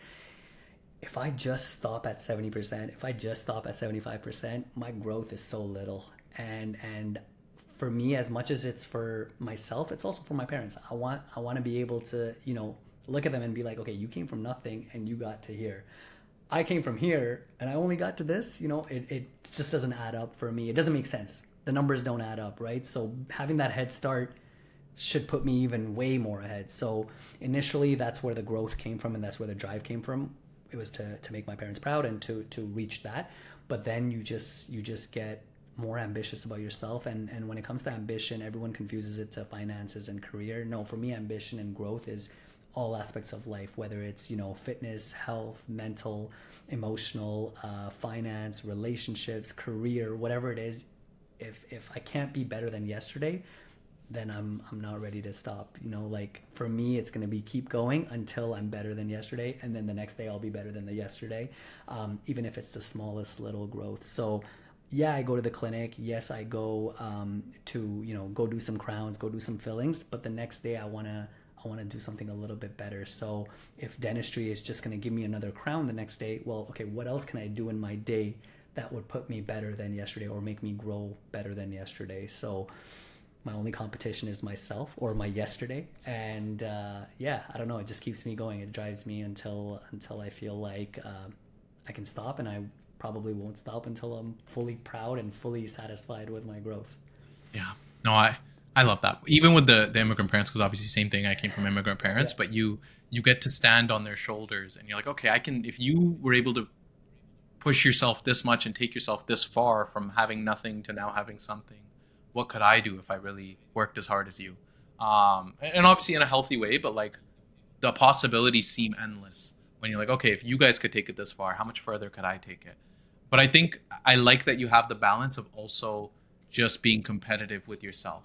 Speaker 2: If I just stop at 70%, if I just stop at 75%, my growth is so little. And for me, as much as it's for myself, it's also for my parents. I want to be able to, look at them and be like, okay, you came from nothing and you got to here. I came from here and I only got to this. It just doesn't add up for me. It doesn't make sense. The numbers don't add up, right? So having that head start should put me even way more ahead. So initially, that's where the growth came from, and that's where the drive came from. It was to make my parents proud and to reach that. But then you just get more ambitious about yourself, and when it comes to ambition, everyone confuses it to finances and career. No, for me, ambition and growth is all aspects of life, whether it's fitness, health, mental, emotional, finance, relationships, career, whatever it is. If I can't be better than yesterday, then I'm not ready to stop. Like for me, it's gonna be keep going until I'm better than yesterday, and then the next day I'll be better than the yesterday, even if it's the smallest little growth. So yeah, I go to the clinic. Yes, I go to go do some crowns, go do some fillings, but the next day I wanna do something a little bit better. So if dentistry is just gonna give me another crown the next day, well, okay, what else can I do in my day that would put me better than yesterday or make me grow better than yesterday? So my only competition is myself or my yesterday. And yeah, I don't know, it just keeps me going. It drives me until I feel like I can stop, and I probably won't stop until I'm fully proud and fully satisfied with my growth.
Speaker 1: Yeah. No, I love that. Even with the immigrant parents, because obviously same thing. I came from immigrant parents,
Speaker 2: Yeah.
Speaker 1: but you get to stand on their shoulders, and you're like, okay, I can. If you were able to push yourself this much and take yourself this far from having nothing to now having something, what could I do if I really worked as hard as you? And obviously in a healthy way, but like the possibilities seem endless when you're like, okay, if you guys could take it this far, how much further could I take it? But I think I like that you have the balance of also just being competitive with yourself.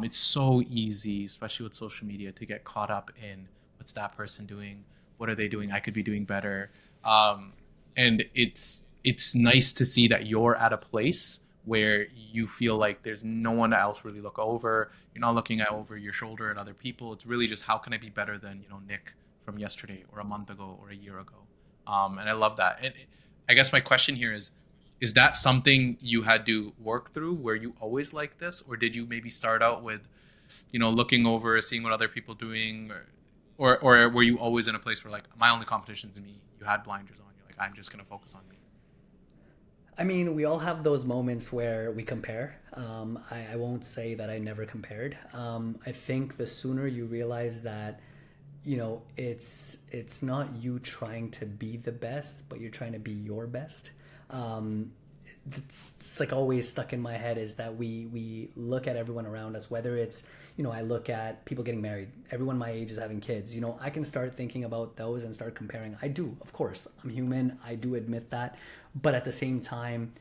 Speaker 1: It's so easy, especially with social media, to get caught up in what's that person doing? What are they doing? I could be doing better. And it's nice to see that you're at a place where you feel like there's no one else really look over. You're not looking at over your shoulder at other people. It's really just how can I be better than Nick from yesterday or a month ago or a year ago. And I love that. And I guess my question here is that something you had to work through? Were you always like this, or did you maybe start out with looking over, seeing what other people doing, or were you always in a place where like my only competition is me? You had blinders on. You're like, I'm just gonna focus on me.
Speaker 2: I mean, we all have those moments where we compare. I won't say that I never compared. I think the sooner you realize that, it's not you trying to be the best, but you're trying to be your best. Um, it's like always stuck in my head is that we look at everyone around us, whether it's, I look at people getting married. Everyone my age is having kids. I can start thinking about those and start comparing. I do, of course. I'm human. I do admit that. But at the same time,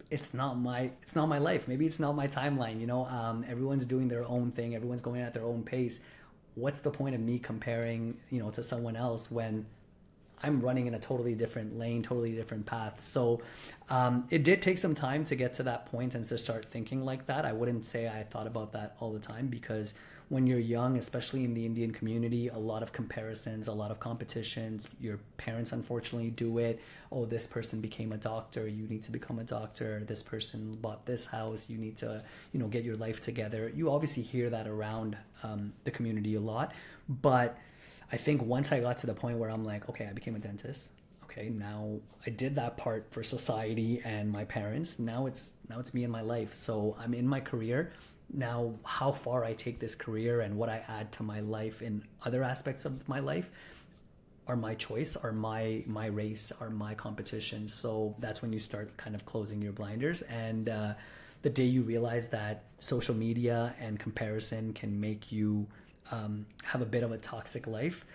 Speaker 2: it's not my life. Maybe it's not my timeline. Everyone's doing their own thing. Everyone's going at their own pace. What's the point of me comparing, to someone else when I'm running in a totally different lane, totally different path. So it did take some time to get to that point and to start thinking like that. I wouldn't say I thought about that all the time, because when you're young, especially in the Indian community, a lot of comparisons, a lot of competitions. Your parents unfortunately do it. Oh, this person became a doctor, you need to become a doctor. This person bought this house, you need to, get your life together. You obviously hear that around the community a lot. But I think once I got to the point where I'm like, okay, I became a dentist. Okay, now I did that part for society and my parents. Now it's me and my life. So I'm in my career. Now how far I take this career and what I add to my life in other aspects of my life are my choice, are my race, are my competition. So that's when you start kind of closing your blinders. And the day you realize that social media and comparison can make you have a bit of a toxic life,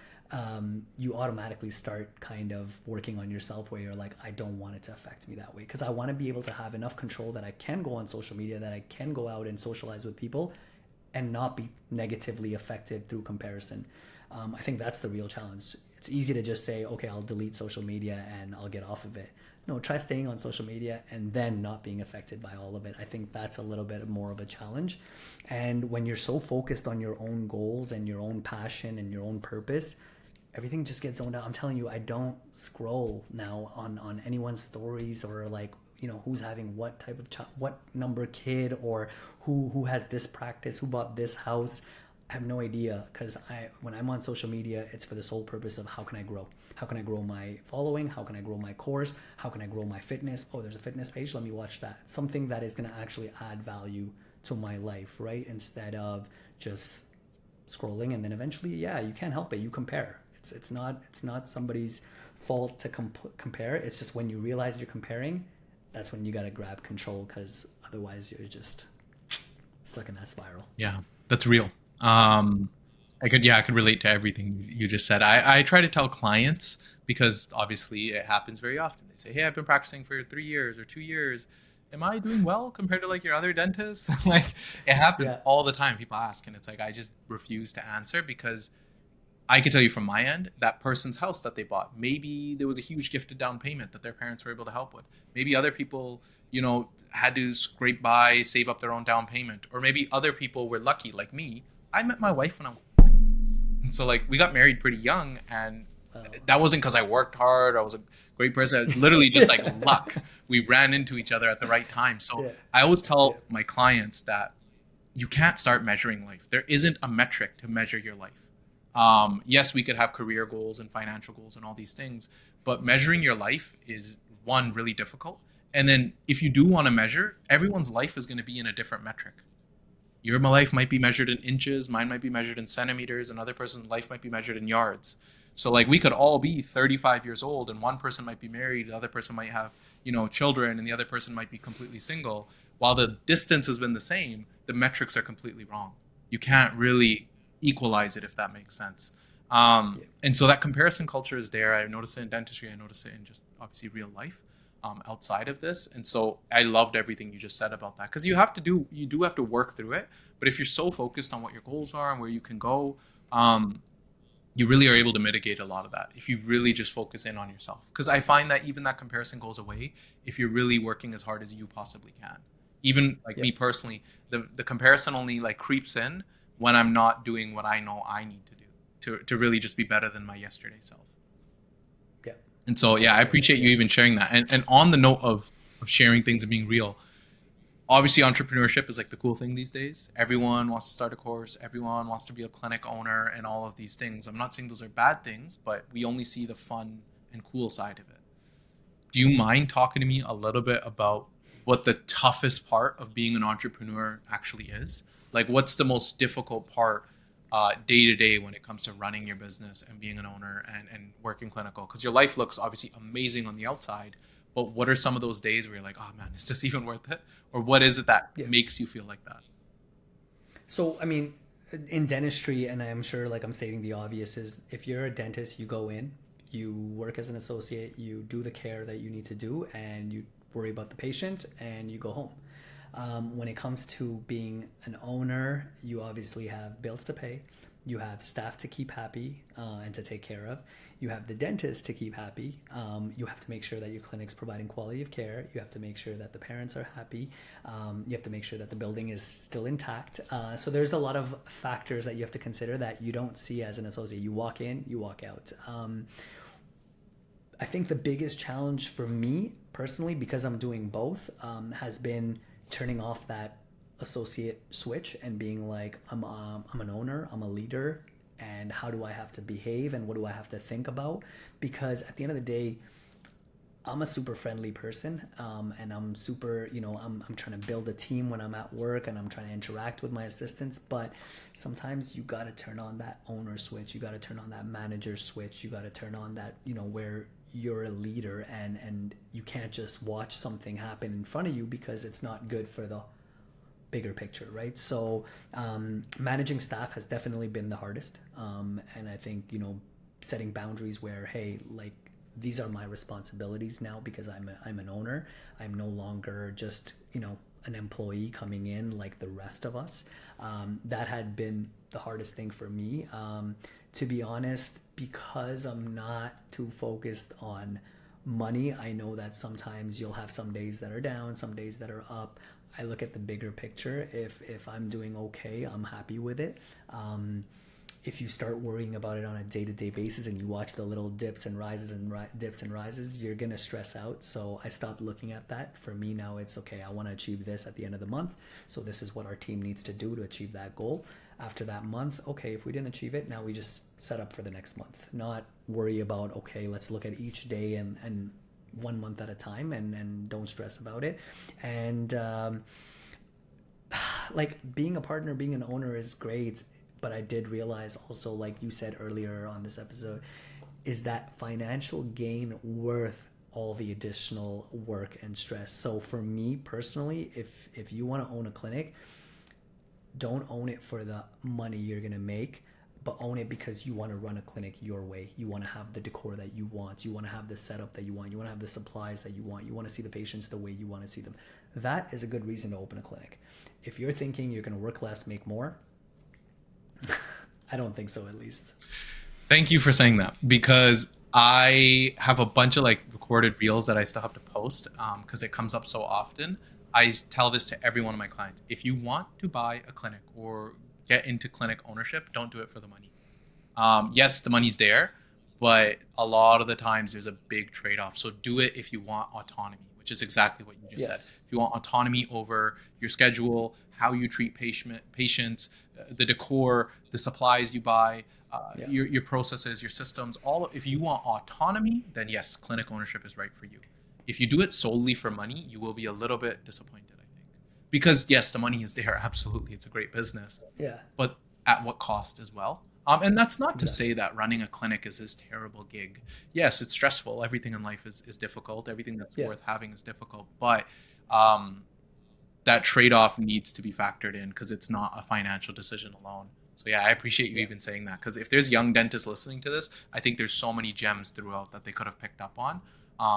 Speaker 2: you automatically start kind of working on yourself, where you're like, I don't want it to affect me that way, because I want to be able to have enough control that I can go on social media, that I can go out and socialize with people and not be negatively affected through comparison. I think that's the real challenge. It's easy to just say, okay, I'll delete social media and I'll get off of it. No, try staying on social media and then not being affected by all of it. I think that's a little bit more of a challenge. And when you're so focused on your own goals and your own passion and your own purpose, everything just gets zoned out. I'm telling you, I don't scroll now on anyone's stories, or like, who's having what type of what number kid, or who has this practice, who bought this house. I have no idea, because when I'm on social media, it's for the sole purpose of how can I grow? How can I grow my following? How can I grow my course? How can I grow my fitness? Oh, there's a fitness page. Let me watch that. Something that is going to actually add value to my life, right? Instead of just scrolling, and then eventually, yeah, you can't help it. You compare. It's not somebody's fault to compare. It's just when you realize you're comparing, that's when you got to grab control, because otherwise you're just stuck in that spiral.
Speaker 1: Yeah, that's real. I could relate to everything you just said. I try to tell clients, because obviously it happens very often. They say, hey, I've been practicing for 3 years or 2 years. Am I doing well compared to like your other dentists? Like, it happens
Speaker 2: Yeah.
Speaker 1: all the time. People ask, and it's like, I just refuse to answer, because I can tell you from my end, that person's house that they bought, maybe there was a huge gifted down payment that their parents were able to help with. Maybe other people, had to scrape by, save up their own down payment. Or maybe other people were lucky, like me. I met my wife when I was 20. And so, like, we got married pretty young, and
Speaker 2: Oh.
Speaker 1: that wasn't because I worked hard. I was a great person. It's literally just like luck. We ran into each other at the right time. So
Speaker 2: Yeah.
Speaker 1: I always
Speaker 2: Yeah.
Speaker 1: tell my clients that you can't start measuring life. There isn't a metric to measure your life. Yes, we could have career goals and financial goals and all these things, but measuring your life is one really difficult. And then if you do want to measure, everyone's life is going to be in a different metric. Your life might be measured in inches, mine might be measured in centimeters, another person's life might be measured in yards. So like we could all be 35 years old and one person might be married, the other person might have, children, and the other person might be completely single. While the distance has been the same, the metrics are completely wrong. You can't really equalize it, if that makes sense.
Speaker 2: Yeah.
Speaker 1: And so that comparison culture is there. I notice it in dentistry. I notice it in just obviously real life, outside of this. And so I loved everything you just said about that, because you do have to work through it. But if you're so focused on what your goals are and where you can go, you really are able to mitigate a lot of that if you really just focus in on yourself. Because I find that even that comparison goes away if you're really working as hard as you possibly can. Even like
Speaker 2: Yeah.
Speaker 1: me personally, the comparison only like creeps in when I'm not doing what I know I need to do to really just be better than my yesterday self.
Speaker 2: Yeah.
Speaker 1: And so, yeah, I appreciate you
Speaker 2: Yeah.
Speaker 1: even sharing that. And on the note of sharing things and being real, obviously entrepreneurship is like the cool thing these days. Everyone wants to start a course. Everyone wants to be a clinic owner and all of these things. I'm not saying those are bad things, but we only see the fun and cool side of it. Do you mind talking to me a little bit about what the toughest part of being an entrepreneur actually is? Like, what's the most difficult part day to day when it comes to running your business and being an owner and working clinical? Because your life looks obviously amazing on the outside, but what are some of those days where you're like, oh man, is this even worth it? Or what is it that
Speaker 2: Yeah.
Speaker 1: makes you feel like that?
Speaker 2: So, I mean, in dentistry, and I'm sure like I'm stating the obvious, is if you're a dentist, you go in, you work as an associate, you do the care that you need to do, and you worry about the patient, and you go home. When it comes to being an owner, you obviously have bills to pay, you have staff to keep happy and to take care of. You have the dentist to keep happy. You have to make sure that your clinic's providing quality of care. You have to make sure that the parents are happy. You have to make sure that the building is still intact. So there's a lot of factors that you have to consider that you don't see as an associate. You walk in, you walk out. I think the biggest challenge for me personally, because I'm doing both, has been turning off that associate switch and being like, I'm an owner, I'm a leader, and how do I have to behave and what do I have to think about? Because at the end of the day, I'm a super friendly person, and I'm super, I'm trying to build a team when I'm at work and I'm trying to interact with my assistants. But sometimes you got to turn on that owner switch. You got to turn on that manager switch. You got to turn on that, where you're a leader and you can't just watch something happen in front of you because it's not good for the bigger picture, right? So managing staff has definitely been the hardest. And I think, setting boundaries where, hey, like, these are my responsibilities now because I'm an owner. I'm no longer just, an employee coming in like the rest of us. That had been the hardest thing for me. To be honest, because I'm not too focused on money, I know that sometimes you'll have some days that are down, some days that are up. I look at the bigger picture. If I'm doing okay, I'm happy with it. If you start worrying about it on a day-to-day basis and you watch the little dips and rises and dips and rises, you're gonna stress out. So I stopped looking at that. For me now, it's okay. I want to achieve this at the end of the month. So this is what our team needs to do to achieve that goal. After that month, okay, if we didn't achieve it, now we just set up for the next month. Not worry about, okay, let's look at each day and 1 month at a time and don't stress about it. And like, being a partner, being an owner is great, but I did realize also, like you said earlier on this episode, is that financial gain worth all the additional work and stress? So for me personally, if you want to own a clinic, don't own it for the money you're going to make, but own it because you want to run a clinic your way. You want to have the decor that you want. You want to have the setup that you want. You want to have the supplies that you want. You want to see the patients the way you want to see them. That is a good reason to open a clinic. If you're thinking you're going to work less, make more, I don't think so, at least.
Speaker 1: Thank you for saying that, because I have a bunch of like recorded reels that I still have to post because it comes up so often. I tell this to every one of my clients. If you want to buy a clinic or get into clinic ownership, don't do it for the money. Yes, the money's there, but a lot of the times there's a big trade-off. So do it if you want autonomy, which is exactly what you just said.
Speaker 2: Yes.
Speaker 1: If you want autonomy over your schedule, how you treat patients, the decor, the supplies you buy,
Speaker 2: Yeah.
Speaker 1: your processes, your systems, all. If you want autonomy, then yes, clinic ownership is right for you. If you do it solely for money, you will be a little bit disappointed, I think, because yes, the money is there, absolutely, it's a great business,
Speaker 2: Yeah.
Speaker 1: but at what cost as well? And that's not to say
Speaker 2: Exactly.
Speaker 1: that running a clinic is this terrible gig. Yes, it's stressful. Everything in life is difficult. Everything that's
Speaker 2: Yeah.
Speaker 1: worth having is difficult. But um, that trade-off needs to be factored in because it's not a financial decision alone. So yeah, I appreciate you
Speaker 2: Yeah.
Speaker 1: even saying that, because if there's young dentists listening to this, I think there's so many gems throughout that they could have picked up on.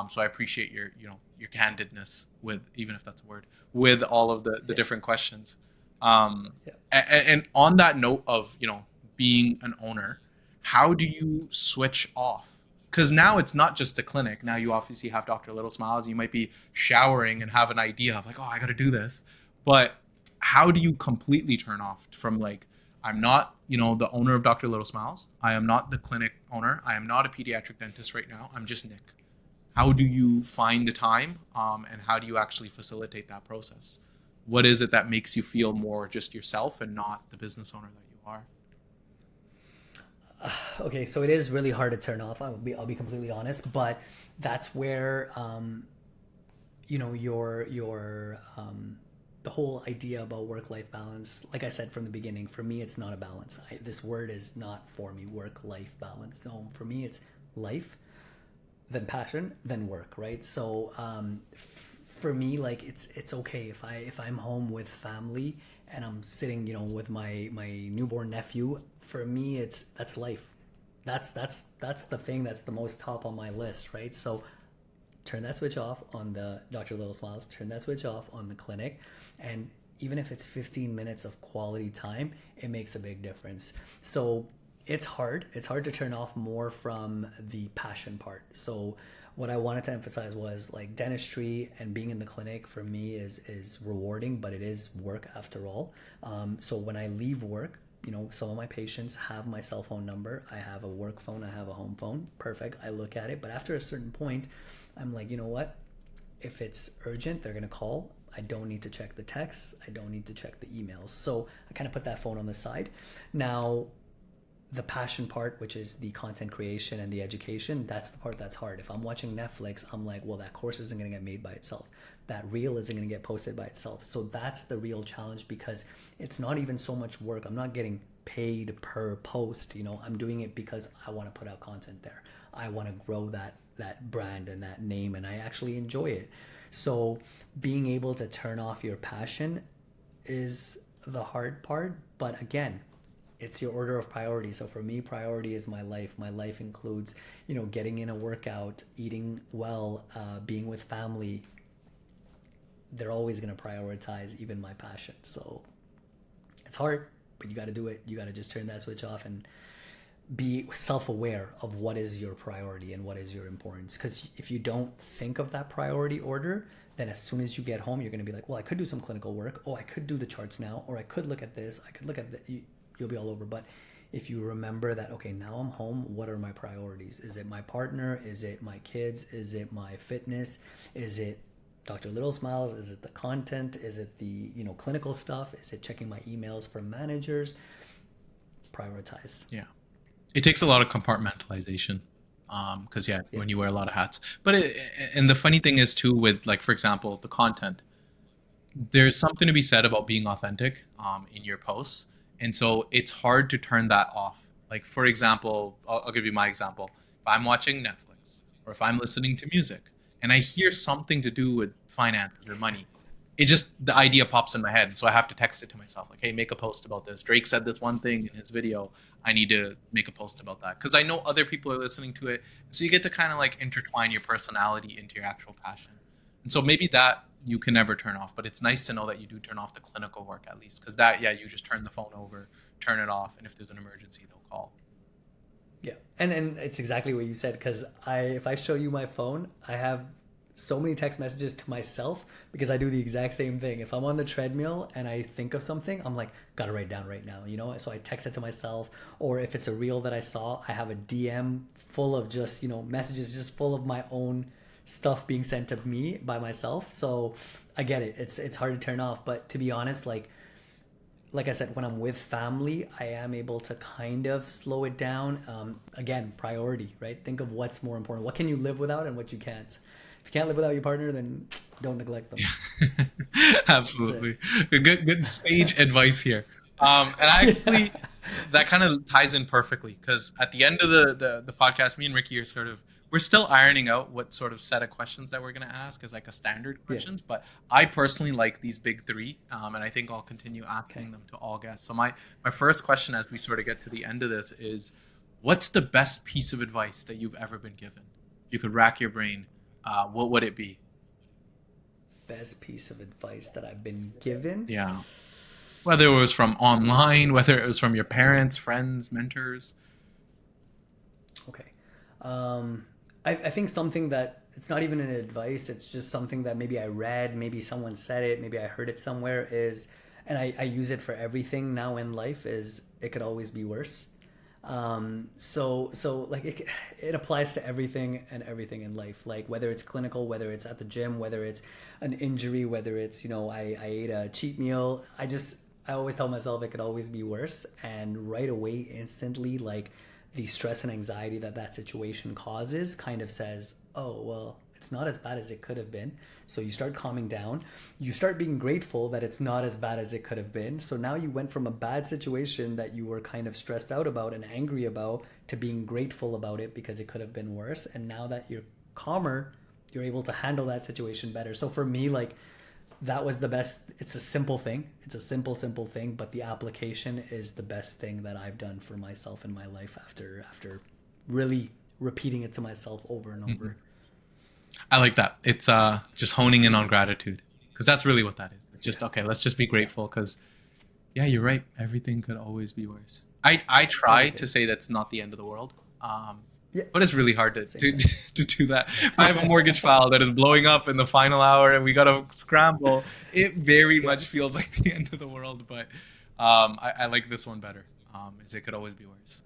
Speaker 1: So I appreciate your your candidness with, even if that's a word, with all of the
Speaker 2: Yeah.
Speaker 1: different questions. Um,
Speaker 2: Yeah.
Speaker 1: and on that note of being an owner, how do you switch off? Because now it's not just a clinic. Now you obviously have Dr. Little Smiles. You might be showering and have an idea of like, oh, I got to do this. But how do you completely turn off from like, I'm not, the owner of Dr. Little Smiles. I am not the clinic owner. I am not a pediatric dentist right now. I'm just Nick. How do you find the time, and how do you actually facilitate that process? What is it that makes you feel more just yourself and not the business owner that you are?
Speaker 2: Okay, so it is really hard to turn off. I'll be completely honest, but that's where your the whole idea about work life balance. Like I said from the beginning, for me, it's not a balance. This word is not for me. Work life balance. So for me, it's life, then passion, then work. Right. So for me, like it's okay if I'm home with family and I'm sitting, with my newborn nephew. For me, that's life. That's the thing that's the most top on my list, right? So turn that switch off on the Dr. Little Smiles, turn that switch off on the clinic, and even if it's 15 minutes of quality time, it makes a big difference. So it's hard. It's hard to turn off more from the passion part. So what I wanted to emphasize was like dentistry and being in the clinic for me is rewarding, but it is work after all. So when I leave work, some of my patients have my cell phone number. I have a work phone, I have a home phone. Perfect. I look at it. But after a certain point, I'm like, you know what? If it's urgent, they're going to call. I don't need to check the texts. I don't need to check the emails. So I kind of put that phone on the side. Now, the passion part, which is the content creation and the education, that's the part that's hard. If I'm watching Netflix, I'm like, well, that course isn't going to get made by itself. That reel isn't going to get posted by itself. So that's the real challenge, because it's not even so much work. I'm not getting paid per post. I'm doing it because I want to put out content there. I want to grow that brand and that name, and I actually enjoy it. So being able to turn off your passion is the hard part. But again, it's your order of priority. So for me, priority is my life. My life includes, getting in a workout, eating well, being with family. They're always going to prioritize even my passion. So it's hard, but you got to do it. You got to just turn that switch off and be self-aware of what is your priority and what is your importance. Because if you don't think of that priority order, then as soon as you get home, you're going to be like, well, I could do some clinical work. Oh, I could do the charts now, or I could look at this. I could look at that. You'll be all over. But if you remember that, okay, now I'm home, what are my priorities? Is it my partner? Is it my kids? Is it my fitness? Is it Dr. Little Smiles? Is it the content? Is it the clinical stuff? Is it checking my emails from managers? Prioritize.
Speaker 1: Yeah. It takes a lot of compartmentalization, because yeah,
Speaker 2: Yeah.
Speaker 1: when you wear a lot of hats. But and the funny thing is too, with like, for example, the content, there's something to be said about being authentic in your posts, and so it's hard to turn that off. Like, for example, I'll give you my example. If I'm watching Netflix or if I'm listening to music and I hear something to do with finances or money, it just, the idea pops in my head, so I have to text it to myself like, hey, make a post about this. Drake said this one thing in his video. I need to make a post about that because I know other people are listening to it. So you get to kind of like intertwine your personality into your actual passion. And so maybe that you can never turn off, but it's nice to know that you do turn off the clinical work at least, because that, yeah, you just turn the phone over, turn it off, and if there's an emergency, they'll call.
Speaker 2: Yeah, and it's exactly what you said, because if I show you my phone, I have so many text messages to myself because I do the exact same thing. If I'm on the treadmill and I think of something, I'm like, gotta write it down right now, So I text it to myself, or if it's a reel that I saw, I have a DM full of just messages, just full of my own stuff being sent to me by myself. So I get it. It's hard to turn off, but to be honest, like like I said, when I'm with family, I am able to kind of slow it down. Again, priority, right? Think of what's more important. What can you live without and what you can't. If you can't live without your partner, then don't neglect them. That's it.
Speaker 1: Absolutely. Good sage advice here. And I
Speaker 2: Yeah.
Speaker 1: actually, that kind of ties in perfectly because at the end of the podcast, me and Ricky are we're still ironing out what sort of set of questions that we're going to ask as like a standard
Speaker 2: Yeah.
Speaker 1: questions. But I personally like these big three. And I think I'll continue
Speaker 2: Okay.
Speaker 1: asking them to all guests. So my first question as we sort of get to the end of this is, what's the best piece of advice that you've ever been given? If you could rack your brain, what would it be?
Speaker 2: Best piece of advice that I've been given.
Speaker 1: Yeah. Whether it was from online, whether it was from your parents, friends, mentors.
Speaker 2: Okay. Um, I think something that it's not even an advice, it's just something that maybe I read, maybe someone said it, maybe I heard it somewhere is, and I use it for everything now in life, is it could always be worse. So like it applies to everything and everything in life, like whether it's clinical, whether it's at the gym, whether it's an injury, whether it's, I ate a cheat meal. I always tell myself it could always be worse. And right away, instantly, like the stress and anxiety that that situation causes kind of says, oh, well, it's not as bad as it could have been. So you start calming down. You start being grateful that it's not as bad as it could have been. So now you went from a bad situation that you were kind of stressed out about and angry about to being grateful about it because it could have been worse. And now that you're calmer, you're able to handle that situation better. So for me, like, that was the best. It's a simple thing. It's a simple thing, but the application is the best thing that I've done for myself in my life after really repeating it to myself over and
Speaker 1: Mhm.
Speaker 2: over.
Speaker 1: I like that. It's just honing in on gratitude because that's really what that is. It's
Speaker 2: Yeah.
Speaker 1: just okay. Let's just be
Speaker 2: Yeah.
Speaker 1: grateful because yeah, you're right. Everything could always be worse. I try to
Speaker 2: Everything.
Speaker 1: say that's not the end of the world,
Speaker 2: Yeah.
Speaker 1: but it's really hard
Speaker 2: Same
Speaker 1: to
Speaker 2: here.
Speaker 1: to do that. If I have a mortgage file that is blowing up in the final hour and we gotta scramble, it very
Speaker 2: Yeah.
Speaker 1: much feels like the end of the world. But I like this one better. Is it could always be worse.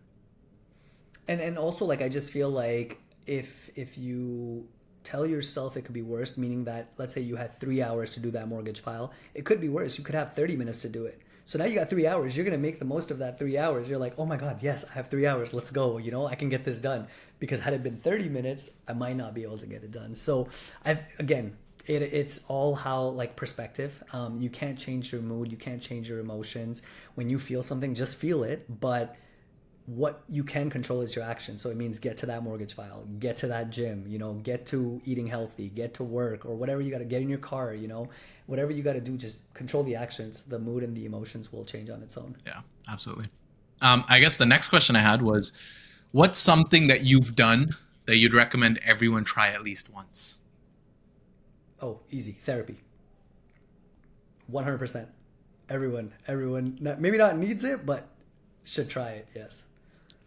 Speaker 2: And also, like, I just feel like if you tell yourself it could be worse, meaning that let's say you had 3 hours to do that mortgage file, it could be worse. You could have 30 minutes to do it. So now you got 3 hours. You're gonna make the most of that 3 hours. You're like, oh my god, yes, I have 3 hours. Let's go. I can get this done. Because had it been 30 minutes, I might not be able to get it done. So I've again, it's all how, like, perspective. You can't change your mood. You can't change your emotions. When you feel something, just feel it. But what you can control is your action. So it means get to that mortgage file, get to that gym, get to eating healthy, get to work, or whatever you got to get in your car, whatever you got to do, just control the actions. The mood and the emotions will change on its own.
Speaker 1: Yeah, absolutely. I guess the next question I had was, what's something that you've done that you'd recommend everyone try at least once?
Speaker 2: Oh, easy. Therapy. 100%. Everyone, maybe not needs it, but should try it. Yes.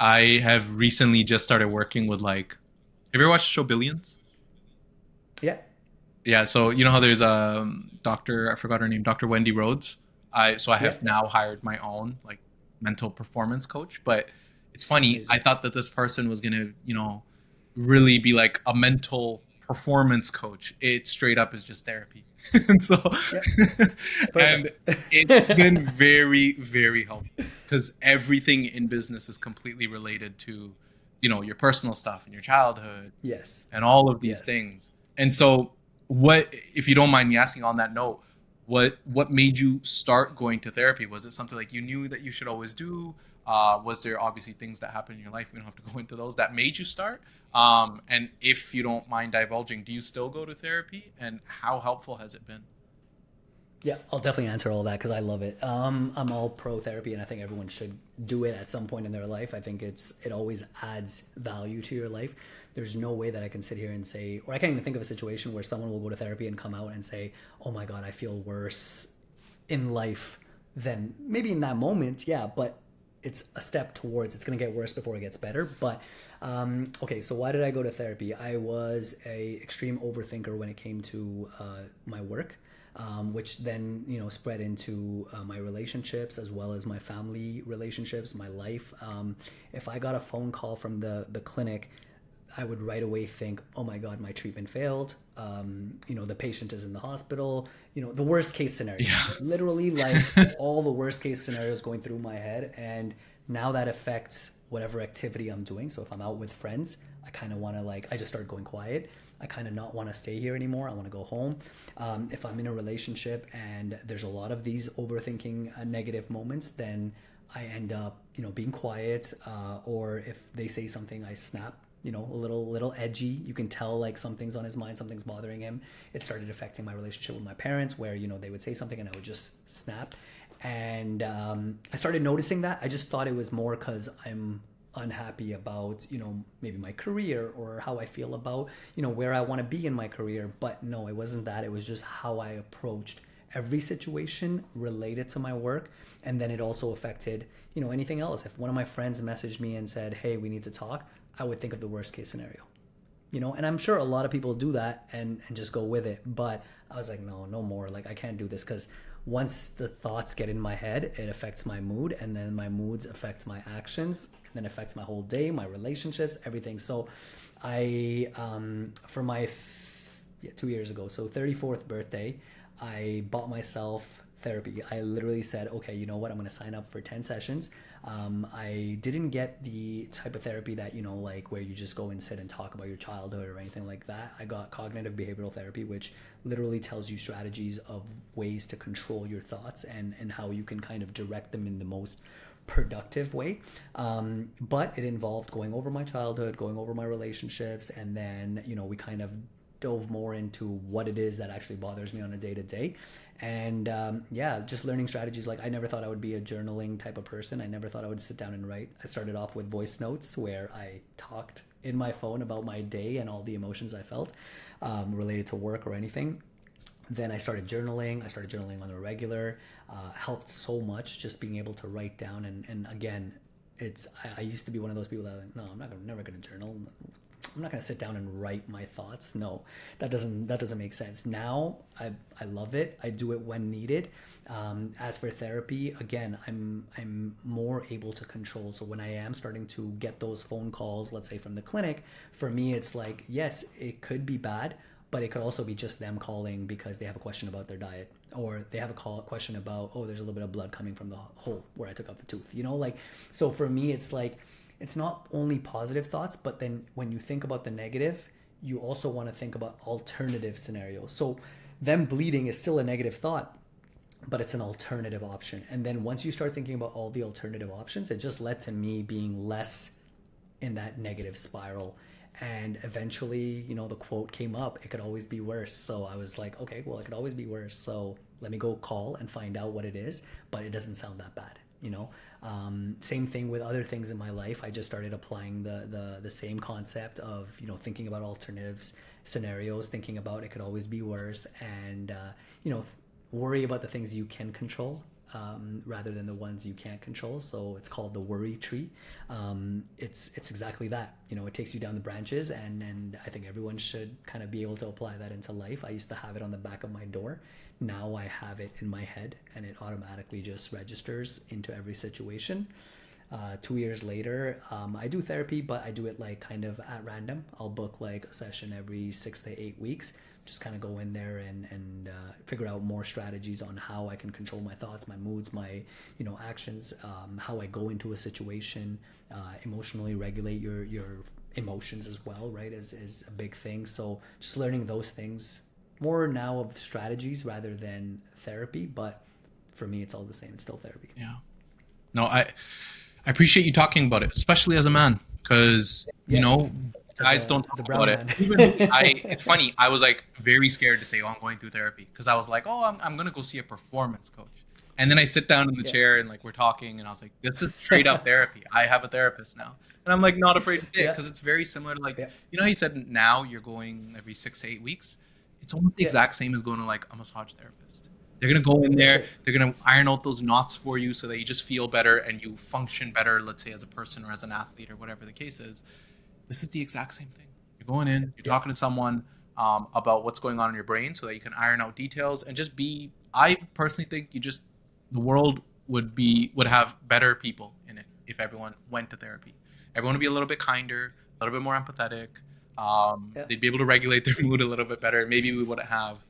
Speaker 1: I have recently just started working with like, have you ever watched the show Billions?
Speaker 2: Yeah.
Speaker 1: Yeah, so you know how there's a doctor, I forgot her name, Dr. Wendy Rhodes. I
Speaker 2: Yeah.
Speaker 1: have now hired my own like mental performance coach, but it's funny. I
Speaker 2: Amazing.
Speaker 1: thought that this person was gonna, really be like a mental performance coach. It straight up is just therapy. And so
Speaker 2: Yeah.
Speaker 1: and
Speaker 2: Perfect.
Speaker 1: it's been very, very helpful because everything in business is completely related to, your personal stuff and your childhood
Speaker 2: Yes.
Speaker 1: and all of these
Speaker 2: Yes.
Speaker 1: things. And so, what, if you don't mind me asking on that note, what made you start going to therapy? Was it something like you knew that you should always do? Was there obviously things that happened in your life? We don't have to go into those that made you start. And if you don't mind divulging, do you still go to therapy? And how helpful has it been?
Speaker 2: Yeah, I'll definitely answer all that because I love it. I'm all pro therapy, and I think everyone should do it at some point in their life. I think it always adds value to your life. There's no way that I can sit here and say, or I can't even think of a situation where someone will go to therapy and come out and say, "Oh my God, I feel worse in life than maybe in that moment." Yeah, but it's a step towards. It's gonna get worse before it gets better. But okay, so why did I go to therapy? I was a extreme overthinker when it came to my work, which then spread into my relationships as well as my family relationships, my life. If I got a phone call from the clinic, I would right away think, oh my God, my treatment failed. The patient is in the hospital. The worst case scenario.
Speaker 1: Yeah.
Speaker 2: Literally, like all the worst case scenarios going through my head, and now that affects whatever activity I'm doing. So if I'm out with friends, I kind of want to I just start going quiet. I kind of not want to stay here anymore. I want to go home. If I'm in a relationship and there's a lot of these overthinking negative moments, then I end up, being quiet. Or if they say something, I snap. A little edgy. You can tell like something's on his mind, something's bothering him. It started affecting my relationship with my parents, where they would say something and I would just snap. And I started noticing that. I just thought it was more because I'm unhappy about maybe my career or how I feel about where I want to be in my career. But no, it wasn't that. It was just how I approached every situation related to my work. And then it also affected anything else. If one of my friends messaged me and said, hey, we need to talk, I would think of the worst case scenario. And I'm sure a lot of people do that and just go with it. But I was like, no more. Like, I can't do this, because once the thoughts get in my head, it affects my mood, and then my moods affect my actions, and then affects my whole day, my relationships, everything. So I, for my 2 years ago, so 34th birthday, I bought myself therapy. I literally said, okay, you know what? I'm going to sign up for 10 sessions. I didn't get the type of therapy that, like where you just go and sit and talk about your childhood or anything like that. I got cognitive behavioral therapy, which literally tells you strategies of ways to control your thoughts and how you can kind of direct them in the most productive way. But it involved going over my childhood, going over my relationships, and then, we kind of dove more into what it is that actually bothers me on a day-to-day. And just learning strategies. Like, I never thought I would be a journaling type of person. I never thought I would sit down and write. I started off with voice notes where I talked in my phone about my day and all the emotions I felt related to work or anything. Then I started journaling. I started journaling on a regular. Helped so much just being able to write down. And again, I used to be one of those people that like, no, never going to journal. I'm not going to sit down and write my thoughts. No, that doesn't make sense. Now I love it. I do it when needed. As for therapy, again, I'm more able to control. So when I am starting to get those phone calls, let's say from the clinic, for me, it's like, yes, it could be bad, but it could also be just them calling because they have a question about their diet, or they have a question about, oh, there's a little bit of blood coming from the hole where I took out the tooth, so for me, it's like, it's not only positive thoughts, but then when you think about the negative, you also want to think about alternative scenarios. So them bleeding is still a negative thought, but it's an alternative option. And then once you start thinking about all the alternative options, it just led to me being less in that negative spiral. And eventually, the quote came up, it could always be worse. So I was like, okay, well, it could always be worse. So let me go call and find out what it is, but it doesn't sound that bad. Same thing with other things in my life. I just started applying the same concept of, thinking about alternatives scenarios, thinking about it could always be worse, and, worry about the things you can control rather than the ones you can't control. So it's called the worry tree. It's exactly that. It takes you down the branches, and I think everyone should kind of be able to apply that into life. I used to have it on the back of my door. Now I have it in my head, and it automatically just registers into every situation. 2 years later, I do therapy, but I do it like kind of at random. I'll book like a session every 6 to 8 weeks. Just kind of go in there and figure out more strategies on how I can control my thoughts, my moods, my actions, how I go into a situation, emotionally regulate your emotions as well, right? Is a big thing. So just learning those things. More now of strategies rather than therapy, but for me, it's all the same. It's still therapy.
Speaker 1: Yeah. No, I appreciate you talking about it, especially as a man, because guys don't talk about it. Even it's funny. I was like very scared to say, "Oh, I'm going through therapy," because I was like, "Oh, I'm gonna go see a performance coach," and then I sit down in the chair and like we're talking, and I was like, "This is straight up therapy. I have a therapist now," and I'm like not afraid to say it because it's very similar to like how you said now you're going every 6 to 8 weeks. It's almost the exact same as going to like a massage therapist. They're going to go in there, they're going to iron out those knots for you so that you just feel better and you function better, let's say as a person or as an athlete or whatever the case is. This is the exact same thing. You're going in, you're talking to someone about what's going on in your brain so that you can iron out details and just be, I personally think the world would have better people in it if everyone went to therapy. Everyone would be a little bit kinder, a little bit more empathetic.
Speaker 2: Yeah.
Speaker 1: They'd be able to regulate their mood a little bit better. Maybe we wouldn't have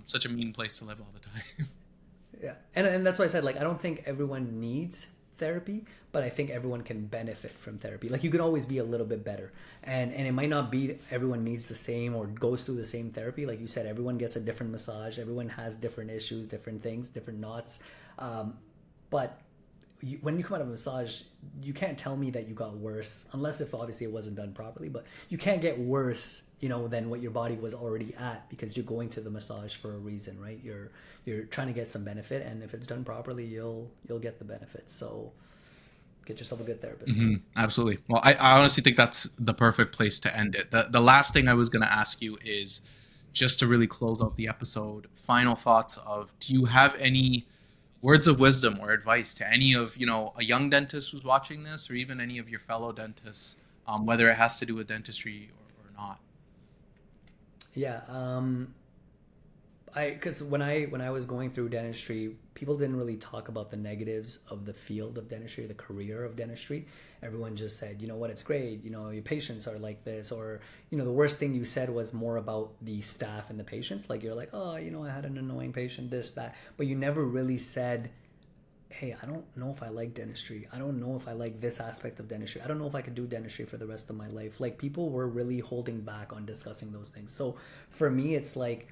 Speaker 1: such a mean place to live all the time.
Speaker 2: Yeah, and that's why I said, like, I don't think everyone needs therapy, but I think everyone can benefit from therapy. Like, you can always be a little bit better, and it might not be everyone needs the same or goes through the same therapy. Like you said, everyone gets a different massage, everyone has different issues, different things, different knots, but when you come out of a massage, you can't tell me that you got worse, unless if obviously it wasn't done properly, but you can't get worse, than what your body was already at, because you're going to the massage for a reason, right? You're trying to get some benefit, and if it's done properly, you'll get the benefits. So get yourself a good therapist.
Speaker 1: Mm-hmm. Absolutely. Well, I honestly think that's the perfect place to end it. The last thing I was going to ask you is just to really close out the episode, final thoughts of, do you have any words of wisdom or advice to any of, a young dentist who's watching this, or even any of your fellow dentists, whether it has to do with dentistry or not?
Speaker 2: Yeah. Because when I was going through dentistry, people didn't really talk about the negatives of the field of dentistry, the career of dentistry. Everyone just said, it's great, your patients are like this, or the worst thing you said was more about the staff and the patients. Like, you're like, oh, I had an annoying patient, this, that, but you never really said, hey, I don't know if I like dentistry. I don't know if I like this aspect of dentistry. I don't know if I could do dentistry for the rest of my life. Like, people were really holding back on discussing those things. So for me, it's like,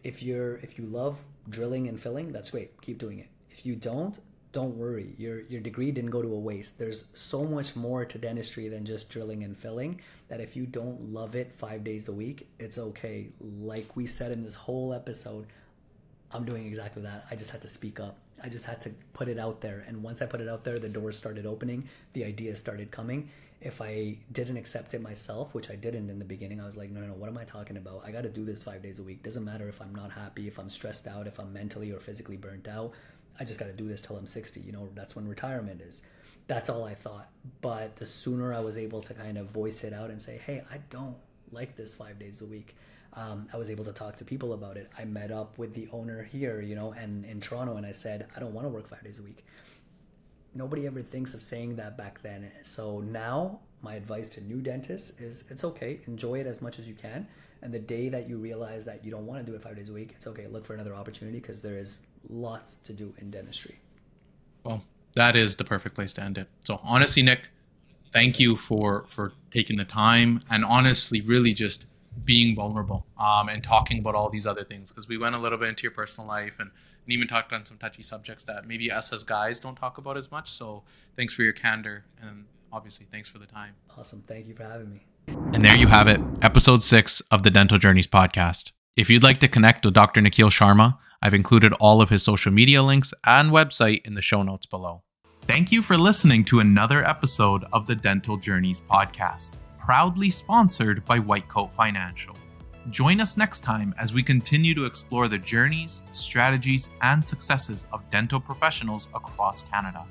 Speaker 2: if you love drilling and filling, that's great. Keep doing it. If you don't worry. Your degree didn't go to a waste. There's so much more to dentistry than just drilling and filling, that if you don't love it 5 days a week, it's okay. Like we said in this whole episode, I'm doing exactly that. I just had to speak up. I just had to put it out there. And once I put it out there, the doors started opening. The ideas started coming. If I didn't accept it myself, which I didn't in the beginning, I was like, no, what am I talking about? I got to do this 5 days a week. Doesn't matter if I'm not happy, if I'm stressed out, if I'm mentally or physically burnt out. I just got to do this till I'm 60. That's when retirement is. That's all I thought. But the sooner I was able to kind of voice it out and say, hey, I don't like this 5 days a week. I was able to talk to people about it. I met up with the owner here, and in Toronto, and I said, I don't want to work 5 days a week. Nobody ever thinks of saying that back then. So now my advice to new dentists is, it's okay. Enjoy it as much as you can. And the day that you realize that you don't want to do it 5 days a week, it's okay. Look for another opportunity, because there is lots to do in dentistry.
Speaker 1: Well, that is the perfect place to end it. So honestly, Nick, thank you for taking the time, and honestly, really just being vulnerable and talking about all these other things, because we went a little bit into your personal life and even talked on some touchy subjects that maybe us as guys don't talk about as much. So thanks for your candor, and obviously thanks for the time.
Speaker 2: Awesome. Thank you for having me.
Speaker 1: And there you have it, episode 6 of the Dental Journeys podcast. If you'd like to connect with Dr. Nikhil Sharma, I've included all of his social media links and website in the show notes below. Thank you for listening to another episode of the Dental Journeys podcast, proudly sponsored by Whitecoat Financial. Join us next time as we continue to explore the journeys, strategies, and successes of dental professionals across Canada.